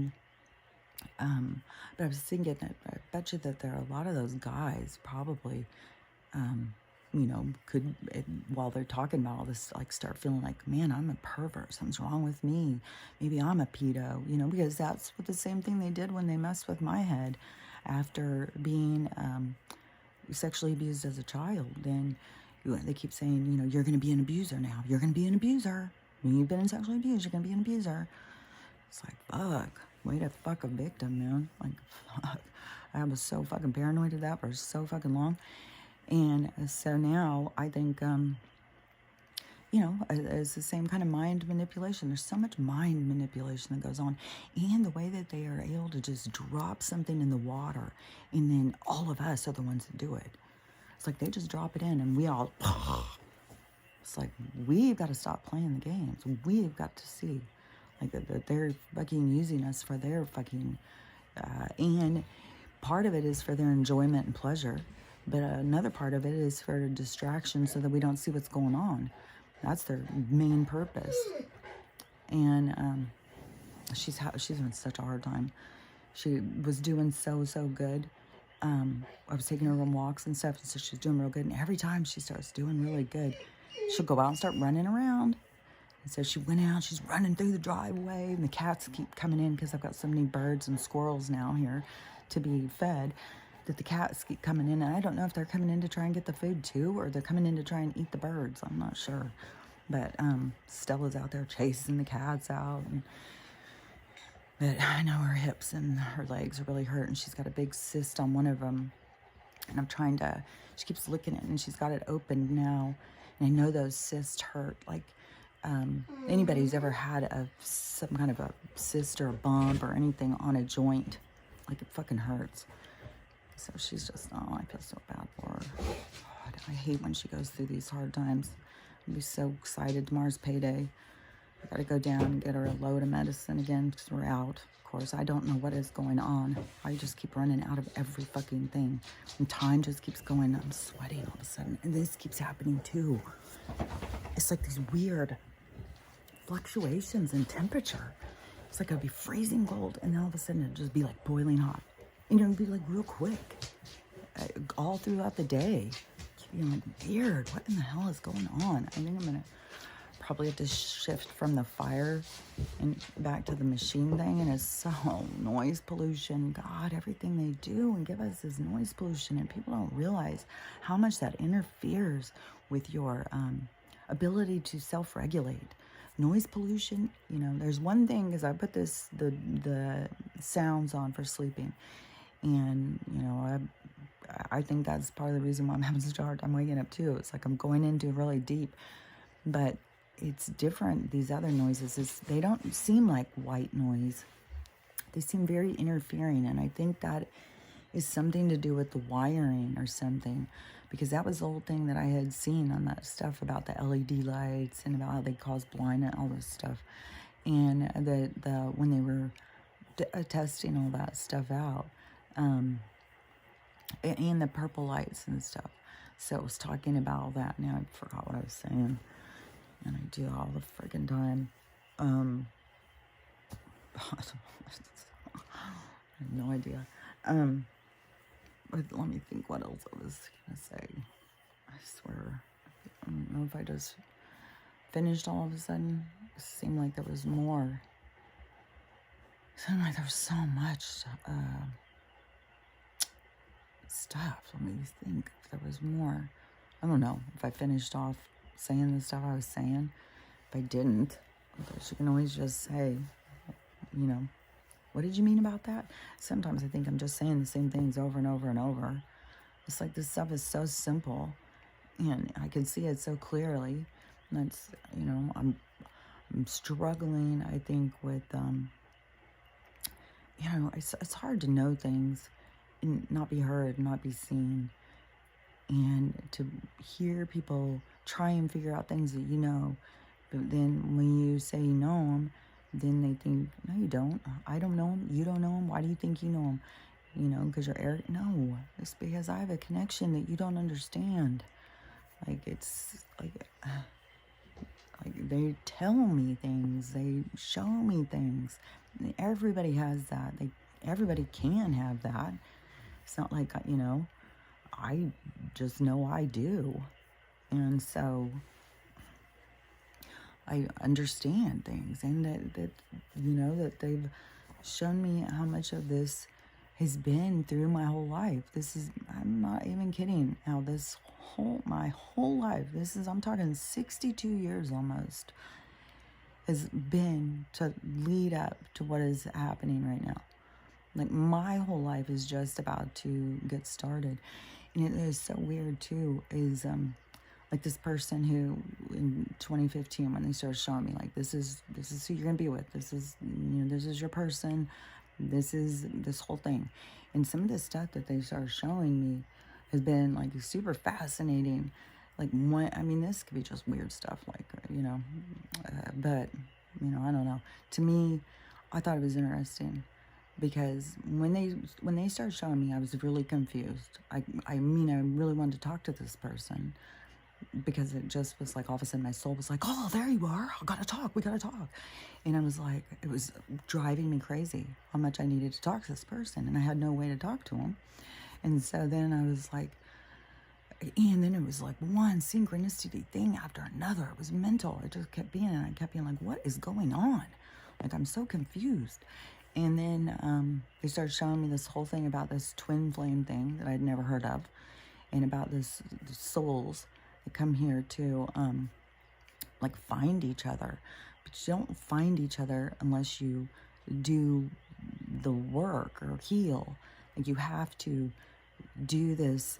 but I was thinking that I bet you that there are a lot of those guys probably, you know, could, while they're talking about all this, like start feeling like, man, I'm a pervert. Something's wrong with me. Maybe I'm a pedo, you know, because that's what the same thing they did when they messed with my head after being sexually abused as a child. And they keep saying, you know, you're going to be an abuser now. You're going to be an abuser. When you've been sexually abused, you're going to be an abuser. It's like, fuck. Way to fuck a victim, man. Like, fuck. I was so fucking paranoid of that for so fucking long. And so now I think, you know, it's the same kind of mind manipulation. There's so much mind manipulation that goes on. And the way that they are able to just drop something in the water, and then all of us are the ones that do it. It's like they just drop it in and we all, it's like, we've got to stop playing the games. We've got to see, like, that they're fucking using us for their fucking, and part of it is for their enjoyment and pleasure. But another part of it is for distraction so that we don't see what's going on. That's their main purpose. And she's having such a hard time. She was doing so good. I was taking her on walks and stuff, and so she's doing real good. And every time she starts doing really good, she'll go out and start running around. And so she went out, she's running through the driveway, and the cats keep coming in because I've got so many birds and squirrels now here to be fed, that the cats keep coming in. And I don't know if they're coming in to try and get the food too, or they're coming in to try and eat the birds. I'm not sure. But Stella's out there chasing the cats out. But I know her hips and her legs are really hurt, and she's got a big cyst on one of them. And I'm trying to, she keeps licking it, and she's got it opened now. And I know those cysts hurt. Like, anybody who's ever had some kind of a cyst or a bump or anything on a joint, like, it fucking hurts. So she's just, oh, I feel so bad for her. God, I hate when she goes through these hard times. I'll be so excited. Tomorrow's payday. I gotta go down and get her a load of medicine again because we're out. Of course, I don't know what is going on. I just keep running out of every fucking thing. And time just keeps going. I'm sweating all of a sudden. And this keeps happening too. It's like these weird fluctuations in temperature. It's like I'd be freezing cold, and then all of a sudden it'd just be like boiling hot. And it'd be like real quick. All throughout the day. Keep being like, weird. What in the hell is going on? I think I'm gonna probably have to shift from the fire and back to the machine thing. And it's so noise pollution. God, everything they do and give us is noise pollution, and people don't realize how much that interferes with your ability to self-regulate. Noise pollution, you know, there's one thing, because I put the sounds on for sleeping, and you know, I think that's part of the reason why I'm having such a hard time waking up too. It's like I'm going into really deep, but it's different. These other noises, they don't seem like white noise. They seem very interfering, and I think that is something to do with the wiring or something, because that was the whole thing that I had seen on that stuff about the LED lights and about how they cause blindness, all this stuff, and when they were testing all that stuff out, and the purple lights and stuff. So I was talking about all that. Now I forgot what I was saying, and I do all the freaking time. I have no idea. But let me think what else I was gonna say. I swear, I don't know if I just finished all of a sudden. It seemed like there was more. It seemed like there was so much stuff. Let me think if there was more. I don't know if I finished off saying the stuff I was saying. If I didn't, I guess you can always just say, you know, what did you mean about that? Sometimes I think I'm just saying the same things over and over and over. It's like this stuff is so simple, and I can see it so clearly. And that's, you know, I'm struggling, I think, with, you know, it's hard to know things and not be heard, not be seen, and to hear people try and figure out things that you know, but then when you say you know them, then they think, no, you don't. I don't know him. You don't know him. Why do you think you know him? You know, because you're arrogant. No, it's because I have a connection that you don't understand. Like, it's like they tell me things. They show me things. Everybody has that. Everybody can have that. It's not like, you know, I just know I do. And so I understand things, and that you know, that they've shown me how much of this has been through my whole life. I'm not even kidding, how my whole life, I'm talking 62 years almost, has been to lead up to what is happening right now. Like, my whole life is just about to get started. And it is so weird too, is like this person who in 2015, when they started showing me, like, this is who you're gonna be with, this is, you know, this is your person, this is this whole thing. And some of the stuff that they started showing me has been like super fascinating. Like, I mean, this could be just weird stuff, like, you know, but, you know, I don't know. To me, I thought it was interesting, because when they started showing me, I was really confused. I mean, I really wanted to talk to this person, because it just was like, all of a sudden my soul was like, oh, there you are, we gotta talk. And I was like, it was driving me crazy how much I needed to talk to this person, and I had no way to talk to him. And so then I was like, and then it was like one synchronicity thing after another. It was mental. It just kept being, and I kept being like, what is going on? Like, I'm so confused. And then they started showing me this whole thing about this twin flame thing that I'd never heard of, and about the souls that come here to like find each other. But you don't find each other unless you do the work or heal. Like, you have to do this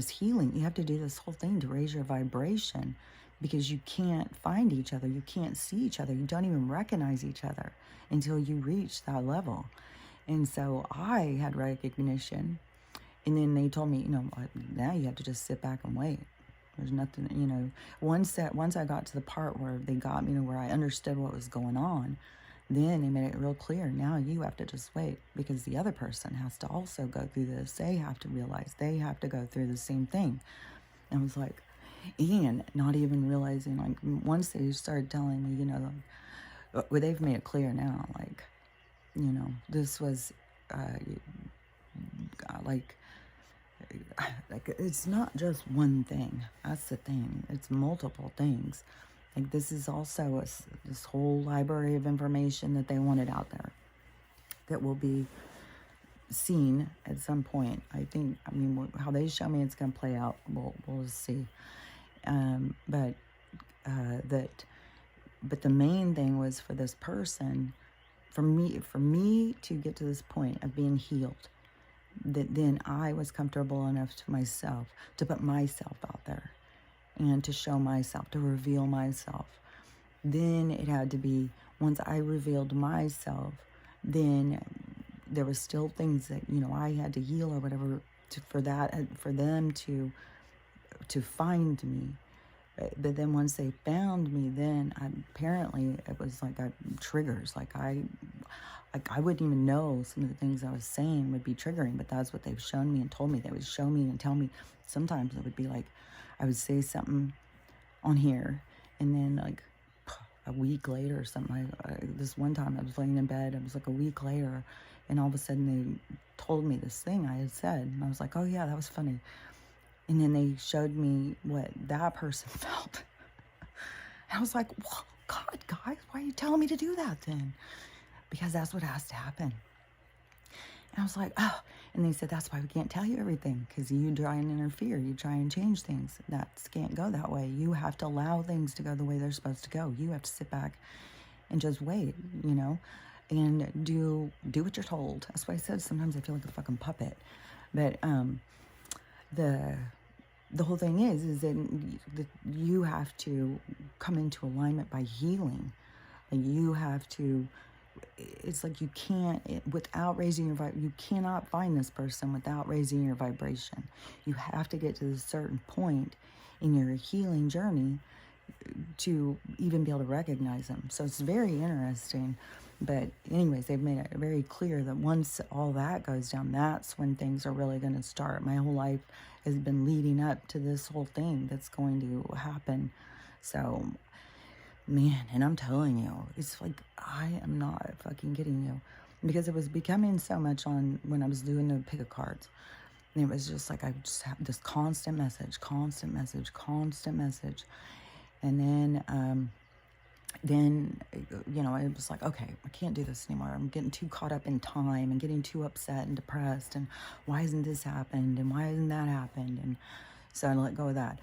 healing. You have to do this whole thing to raise your vibration, because you can't find each other. You can't see each other. You don't even recognize each other until you reach that level. And so I had recognition, and then they told me, you know, now you have to just sit back and wait. There's nothing, you know. Once I got to the part where they got me to where I understood what was going on, then they made it real clear. Now you have to just wait, because the other person has to also go through this. They have to realize they have to go through the same thing. And I was like, and not even realizing, like, once they started telling me, you know, well, they've made it clear now, like, you know, this was like it's not just one thing. That's the thing. It's multiple things. Like, this is also this whole library of information that they wanted out there that will be seen at some point. I think, I mean, how they show me it's going to play out, we'll see. But the main thing was for this person, for me to get to this point of being healed, that then I was comfortable enough to myself to put myself out there and to show myself, to reveal myself. Then it had to be, once I revealed myself, then there were still things that, you know, I had to heal or whatever for them to find me. But then once they found me, then apparently it was like triggers. Like, like, I wouldn't even know some of the things I was saying would be triggering, but that's what they've shown me and told me. They would show me and tell me. Sometimes it would be like, I would say something on here, and then like a week later or something, this one time I was laying in bed, it was like a week later, and all of a sudden they told me this thing I had said, and I was like, oh yeah, that was funny. And then they showed me what that person felt. And I was like, well, God, guys, why are you telling me to do that then? Because that's what has to happen. And I was like, oh. And they said, that's why we can't tell you everything, because you try and interfere. You try and change things. That can't go that way. You have to allow things to go the way they're supposed to go. You have to sit back and just wait, you know, and do what you're told. That's why I said sometimes I feel like a fucking puppet. But the whole thing is that you have to come into alignment by healing. And you have to, it's like you can't, without raising your you cannot find this person without raising your vibration. You have to get to a certain point in your healing journey to even be able to recognize them. So it's very interesting. But anyways, they've made it very clear that once all that goes down, that's when things are really going to start. My whole life has been leading up to this whole thing that's going to happen. So, man, and I'm telling you, it's like, I am not fucking kidding you. Because it was becoming so much on when I was doing the pick of cards. And it was just like, I just have this constant message. And then, you know, it was like, okay, I can't do this anymore. I'm getting too caught up in time and getting too upset and depressed. And why hasn't this happened? And why hasn't that happened? And so I let go of that.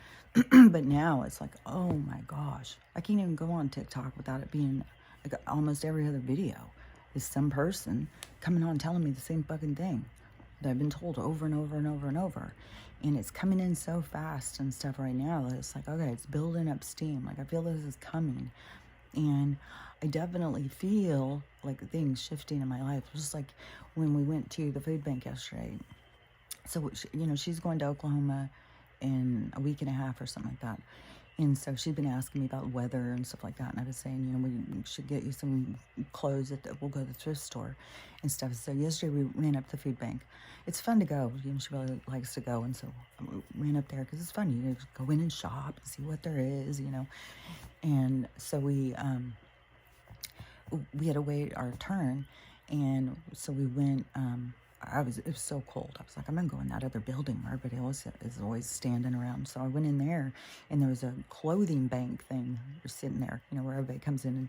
But now it's like, oh my gosh, I can't even go on TikTok without it being like almost every other video is some person coming on telling me the same fucking thing that I've been told over and over and over and over. And it's coming in so fast and stuff right now that it's like, okay, it's building up steam. Like, I feel this is coming. And I definitely feel like things shifting in my life. Just like when we went to the food bank yesterday. So, you know, she's going to Oklahoma in a week and a half or something like that. And so she'd been asking me about weather and stuff like that. And I was saying, you know, we should get you some clothes we'll go to the thrift store and stuff. So yesterday we ran up to the food bank. It's fun to go. You know, she really likes to go. And so we ran up there because it's fun. You know, just go in and shop and see what there is, you know. And so we had to wait our turn. And so we went, it was so cold. I was like, I'm going to go in that other building where everybody else is always standing around. So I went in there, and there was a clothing bank thing sitting there, you know, where everybody comes in and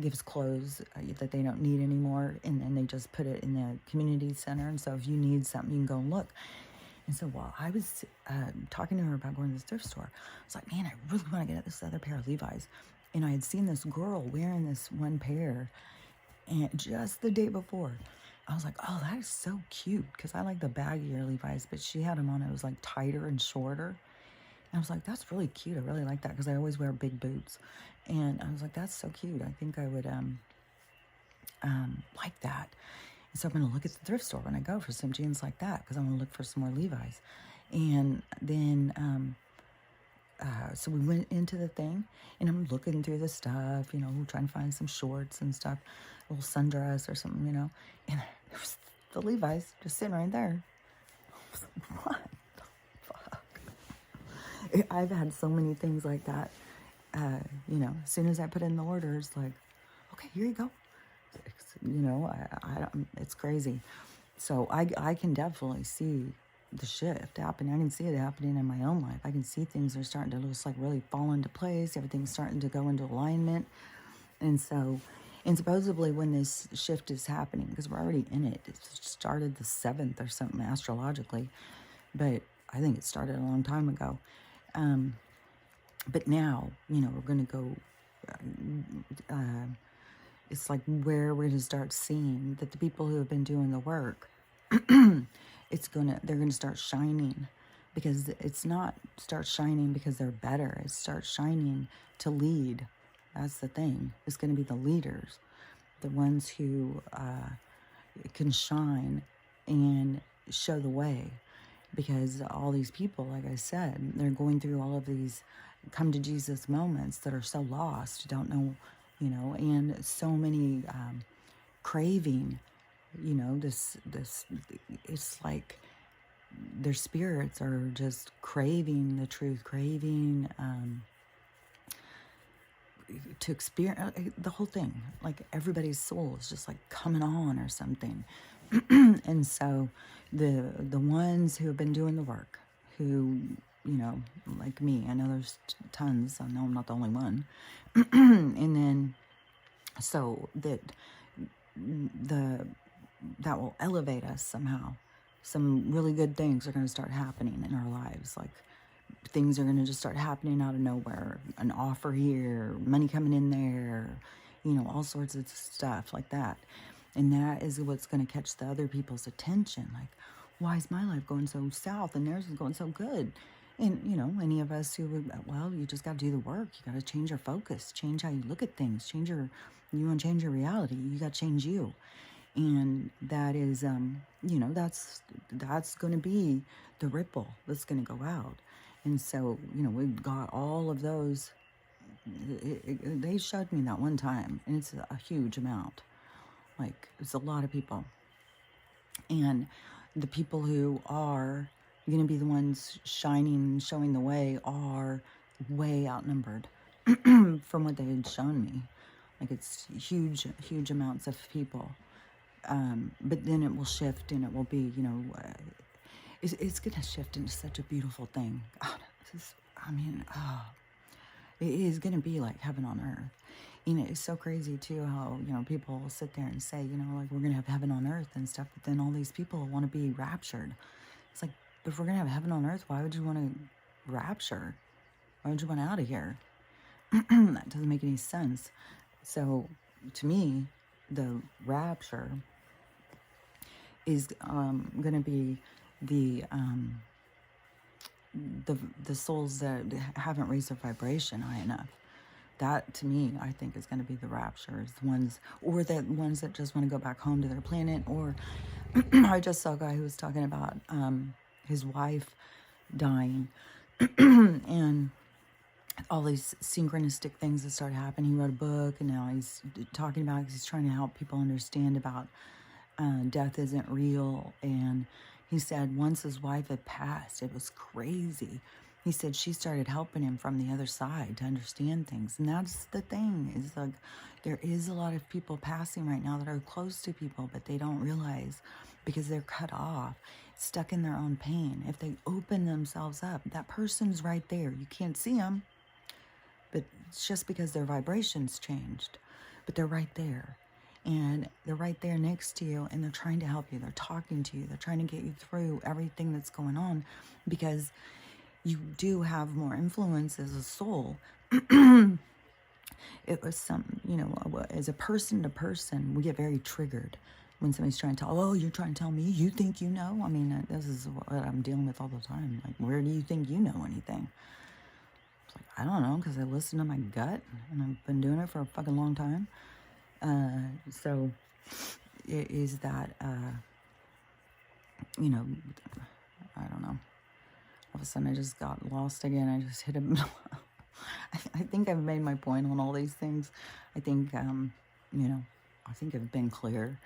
gives clothes that they don't need anymore. And then they just put it in the community center. And so if you need something, you can go and look. And so while I was talking to her about going to the thrift store, I was like, man, I really want to get this other pair of Levi's. And I had seen this girl wearing this one pair, and just the day before, I was like, oh, that is so cute, because I like the baggier Levi's, but she had them on, it was like tighter and shorter. And I was like, that's really cute. I really like that, because I always wear big boots. And I was like, that's so cute. I think I would like that. And so I'm going to look at the thrift store when I go for some jeans like that, because I want to look for some more Levi's. And then so we went into the thing, and I'm looking through the stuff, you know, trying to find some shorts and stuff, a little sundress or something, you know, and there was the Levi's just sitting right there. I was like, what the fuck? I've had so many things like that, you know, as soon as I put in the orders, like, okay, here you go. You know, it's crazy. So I can definitely see the shift happening. I can see it happening in my own life. I can see things are starting to just like really fall into place. Everything's starting to go into alignment. And so, and supposedly when this shift is happening, because we're already in it, it started the 7th or something astrologically, but I think it started a long time ago. But now, you know, we're going to go, it's like where we're going to start seeing that the people who have been doing the work, they're gonna start shining, because it's not start shining because they're better. It starts shining to lead. That's the thing. It's gonna be the leaders, the ones who can shine and show the way, because all these people, like I said, they're going through all of these come to Jesus moments that are so lost, don't know, you know, and so many craving, you know, this, it's like their spirits are just craving the truth, craving, to experience the whole thing. Like everybody's soul is just like coming on or something. And so the ones who have been doing the work, who, you know, like me, I know there's tons, I know I'm not the only one. And then so that will elevate us somehow. Some really good things are going to start happening in our lives. Like things are going to just start happening out of nowhere. An offer here, money coming in there, you know, all sorts of stuff like that. And that is what's going to catch the other people's attention. Like, why is my life going so south and theirs is going so good? And, you know, any of us who would, well, you just got to do the work. You got to change your focus, change how you look at things, you want to change your reality. You got to change you. And that is, you know, that's going to be the ripple that's going to go out. And so, you know, we've got all of those. They showed me that one time, and it's a huge amount. Like, it's a lot of people. And the people who are going to be the ones shining, showing the way, are way outnumbered from what they had shown me. Like, it's huge, huge amounts of people. But then it will shift, and it will be, you know, it's going to shift into such a beautiful thing. God, it is going to be like heaven on earth. You know, it's so crazy too how, you know, people will sit there and say, you know, like, we're going to have heaven on earth and stuff, but then all these people want to be raptured. It's like, if we're going to have heaven on earth, why would you want to rapture? Why would you want out of here? That doesn't make any sense. So to me, the rapture is going to be the souls that haven't raised their vibration high enough. That, to me, I think is going to be the rapture. Is the ones, or the ones that just want to go back home to their planet. Or I just saw a guy who was talking about his wife dying, and all these synchronistic things that started happening. He wrote a book, and now he's talking about, he's trying to help people understand about death isn't real. And he said once his wife had passed, it was crazy. He said she started helping him from the other side to understand things. And that's the thing, is like, there is a lot of people passing right now that are close to people, but they don't realize, because they're cut off, stuck in their own pain. If they open themselves up, that person's right there. You can't see them, but it's just because their vibrations changed. But they're right there. And they're right there next to you, and they're trying to help you. They're talking to you. They're trying to get you through everything that's going on, because you do have more influence as a soul. It was you know, as a person to person, we get very triggered when somebody's trying to tell, oh, you're trying to tell me, you think you know? I mean, this is what I'm dealing with all the time. Like, where do you think you know anything? It's like, I don't know, because I listen to my gut, and I've been doing it for a fucking long time. So it is that, you know, I don't know. All of a sudden I just got lost again. I just hit a, I think I've made my point on all these things. I think, you know, I think I've been clear.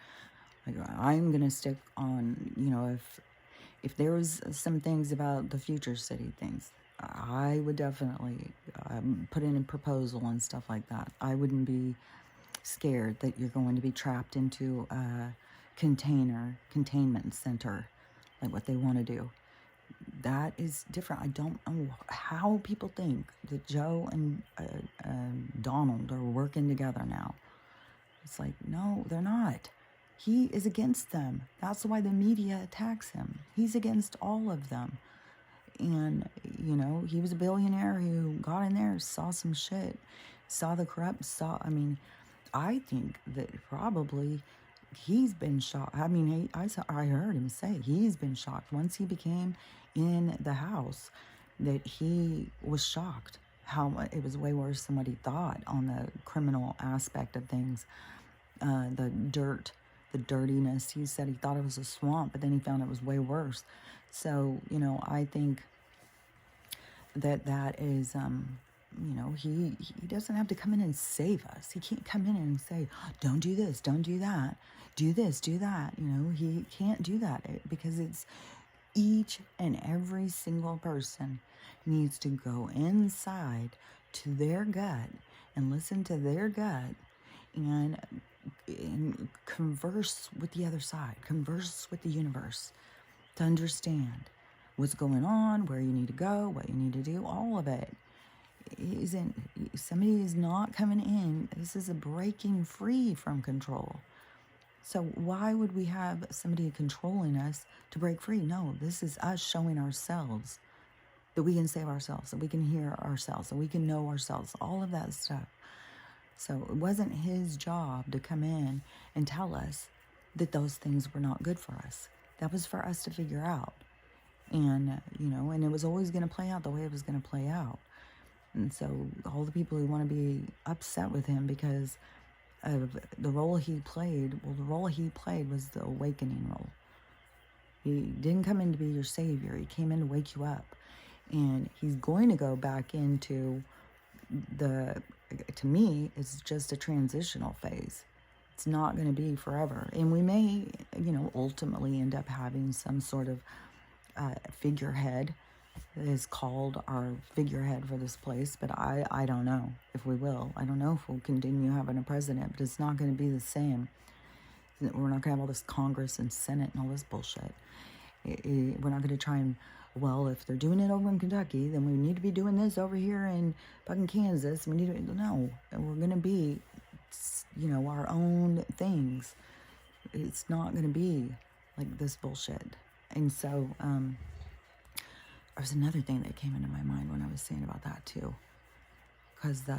Like, I'm going to stick on, you know, if there was some things about the future city things, I would definitely put in a proposal and stuff like that. I wouldn't be scared that you're going to be trapped into a containment center, like what they want to do. That is different. I don't know how people think that Joe and Donald are working together now. It's like, no, they're not. He is against them. That's why the media attacks him. He's against all of them. And, you know, he was a billionaire who got in there, saw some shit, saw the corrupt, I mean, I think that probably he's been shocked. I mean, I heard him say he's been shocked. Once he became in the house, that he was shocked how it was way worse than what he thought on the criminal aspect of things. The dirtiness. He said he thought it was a swamp, but then he found it was way worse. So, you know, I think that is, he doesn't have to come in and save us. He can't come in and say, don't do this, don't do that, do this, do that. He can't do that because it's each and every single person needs to go inside to their gut and listen to their gut and converse with the other side, converse with the universe to understand what's going on, where you need to go, what you need to do, all of it. Somebody is not coming in. This is a breaking free from control. So why would we have somebody controlling us to break free? No, this is us showing ourselves that we can save ourselves, that we can hear ourselves, that we can know ourselves, all of that stuff. So it wasn't his job to come in and tell us that those things were not good for us. That was for us to figure out. And, and it was always going to play out the way it was going to play out. And so all the people who want to be upset with him because of the role he played, well, the role he played was the awakening role. He didn't come in to be your savior. He came in to wake you up. And he's going to go back into to me, it's just a transitional phase. It's not going to be forever. And we may, ultimately end up having some sort of figurehead that is called our figurehead for this place. But I don't know if we will. I don't know if we'll continue having a president, but it's not going to be the same. We're not going to have all this Congress and Senate and all this bullshit. We're not going to try and, well, if they're doing it over in Kentucky, then we need to be doing this over here in fucking Kansas. We need to, no, we're going to be, our own things. It's not going to be like this bullshit. And so, there was another thing that came into my mind when I was saying about that too. Because the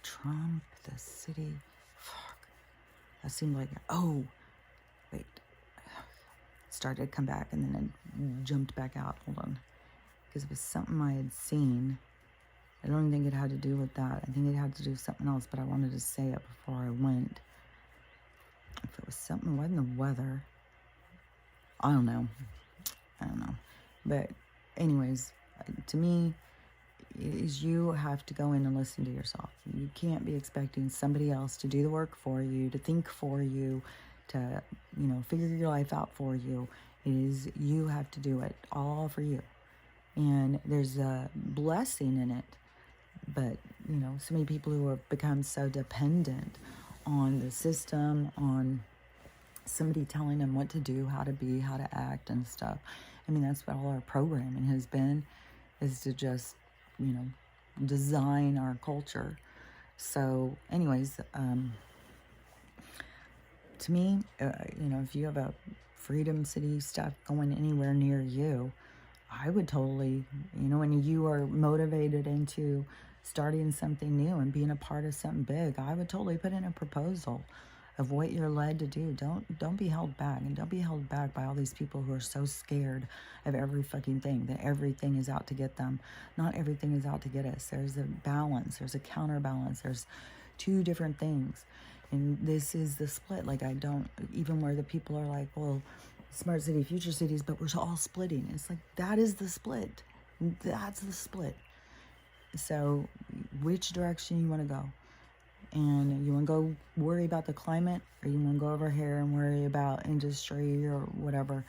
Trump, the city, that seemed like, oh, wait, started to come back and then it jumped back out. Hold on. Because it was something I had seen. I don't even think it had to do with that. I think it had to do with something else, but I wanted to say it before I went. If it was something, wasn't the weather. I don't know. But anyways, to me, is you have to go in and listen to yourself. You can't be expecting somebody else to do the work for you, to think for you, to, figure your life out for you. It is you have to do it all for you. And there's a blessing in it. But, so many people who have become so dependent on the system, on somebody telling them what to do, how to be, how to act and stuff. I mean, that's what all our programming has been, is to just, design our culture. So anyways, to me, if you have a Freedom City stuff going anywhere near you, I would totally, when you are motivated into starting something new and being a part of something big, I would totally put in a proposal of what you're led to do. Don't be held back, and don't be held back by all these people who are so scared of every fucking thing, that everything is out to get them. Not everything is out to get us. There's a balance, there's a counterbalance, there's two different things. And this is the split. Like, I don't, even where the people are like, well, smart city, future cities, but we're all splitting. It's like, that is the split. That's the split. So which direction you want to go? And you want to go worry about the climate, or you want to go over here and worry about industry or whatever,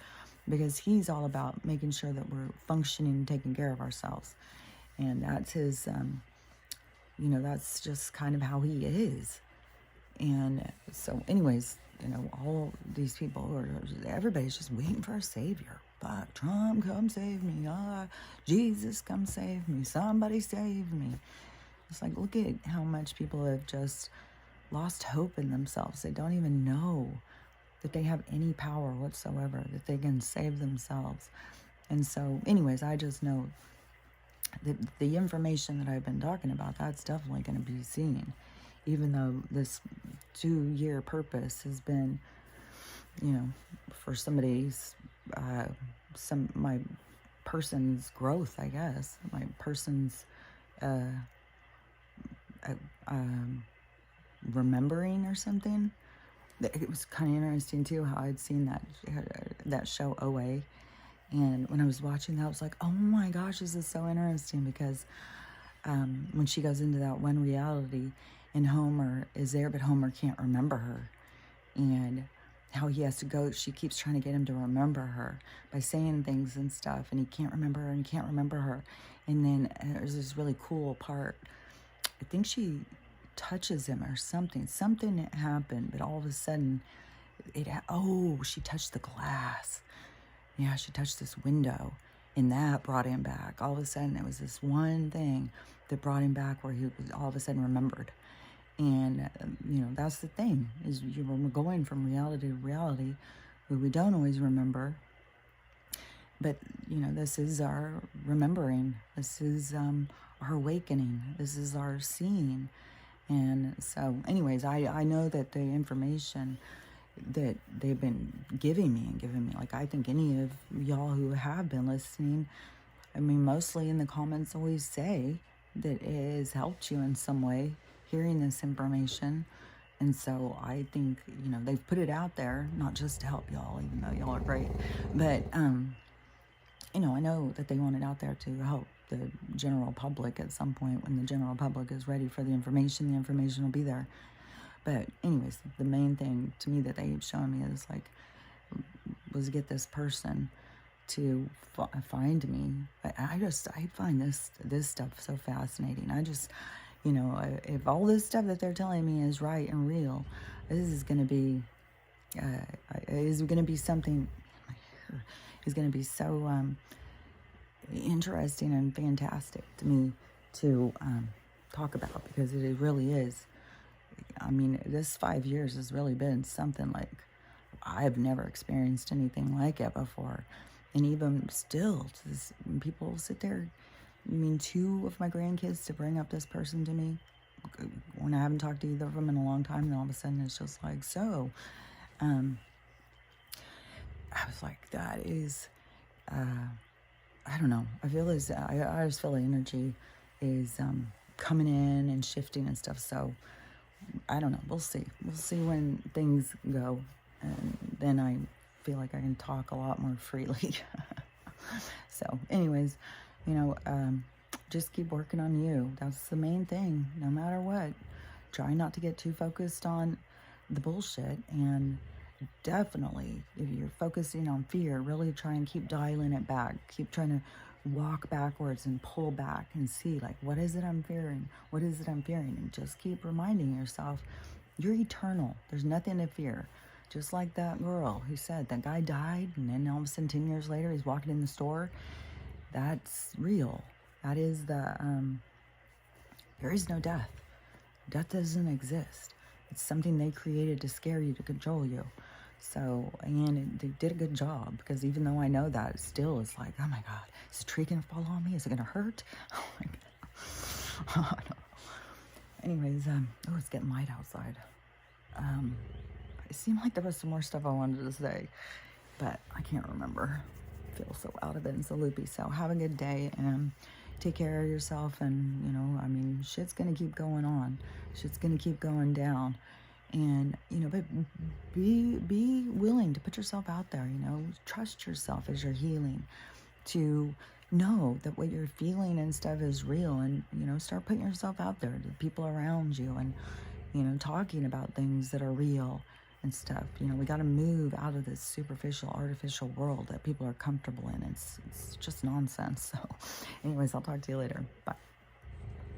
because he's all about making sure that we're functioning and taking care of ourselves. And that's his, that's just kind of how he is. And so anyways, all these people, everybody's just waiting for a savior. Fuck, Trump, come save me. Jesus, come save me. Somebody save me. It's like, look at how much people have just lost hope in themselves. They don't even know that they have any power whatsoever, that they can save themselves. And so, anyways, I just know that the information that I've been talking about, that's definitely going to be seen. Even though this 2-year purpose has been, for somebody's, my person's growth, I guess, my person's, remembering or something. It was kind of interesting too how I'd seen that show OA, And when I was watching that, I was like, oh my gosh, this is so interesting, because when she goes into that one reality and Homer is there, but Homer can't remember her. And how he has to go, she keeps trying to get him to remember her by saying things and stuff, and he can't remember her and can't remember her. And then there's this really cool part. I think she touches him or something. Something happened, but all of a sudden, she touched the glass. Yeah, she touched this window, and that brought him back. All of a sudden, it was this one thing that brought him back, where he was all of a sudden remembered. And, that's the thing, is we're going from reality to reality, where we don't always remember. But, this is our remembering. This is our awakening. This is our seeing. And so, anyways, I know that the information that they've been giving me, like, I think any of y'all who have been listening, I mean, mostly in the comments always say that it has helped you in some way, hearing this information. And so I think, they've put it out there, not just to help y'all, even though y'all are great, but, I know that they want it out there to help the general public at some point. When the general public is ready for the information will be there. But anyways, the main thing to me that they've shown me is was get this person to find me. I find this stuff so fascinating. I just, if all this stuff that they're telling me is right and real, this is going to be, something, my hair is going to be so interesting and fantastic to me to talk about, because it really is. I mean, this 5 years has really been something like I've never experienced anything like it before. And even still, when people sit there, I mean, 2 of my grandkids to bring up this person to me, when I haven't talked to either of them in a long time, and all of a sudden it's just like, so, I was like, that is, I don't know. I just feel the energy is coming in and shifting and stuff. So I don't know. We'll see. We'll see when things go, and then I feel like I can talk a lot more freely. So, anyways, just keep working on you. That's the main thing. No matter what, try not to get too focused on the bullshit, and definitely, if you're focusing on fear, really try and keep dialing it back. Keep trying to walk backwards and pull back and see, like, what is it I'm fearing? What is it I'm fearing? And just keep reminding yourself, you're eternal. There's nothing to fear. Just like that girl who said that guy died, and then all of a sudden 10 years later he's walking in the store. That's real. That is there is no death. Death doesn't exist. It's something they created to scare you, to control you. So, and they did a good job, because even though I know that, it still is like, oh my God, is the tree gonna fall on me? Is it gonna hurt? Oh my God. Anyways, it's getting light outside. It seemed like there was some more stuff I wanted to say, but I can't remember. I feel so out of it and so loopy. So have a good day, and take care of yourself. And, shit's gonna keep going on. Shit's gonna keep going down. And, but be willing to put yourself out there, trust yourself as you're healing, to know that what you're feeling and stuff is real, and, start putting yourself out there to people around you, and, talking about things that are real and stuff. We got to move out of this superficial, artificial world that people are comfortable in. It's just nonsense. So anyways, I'll talk to you later. Bye.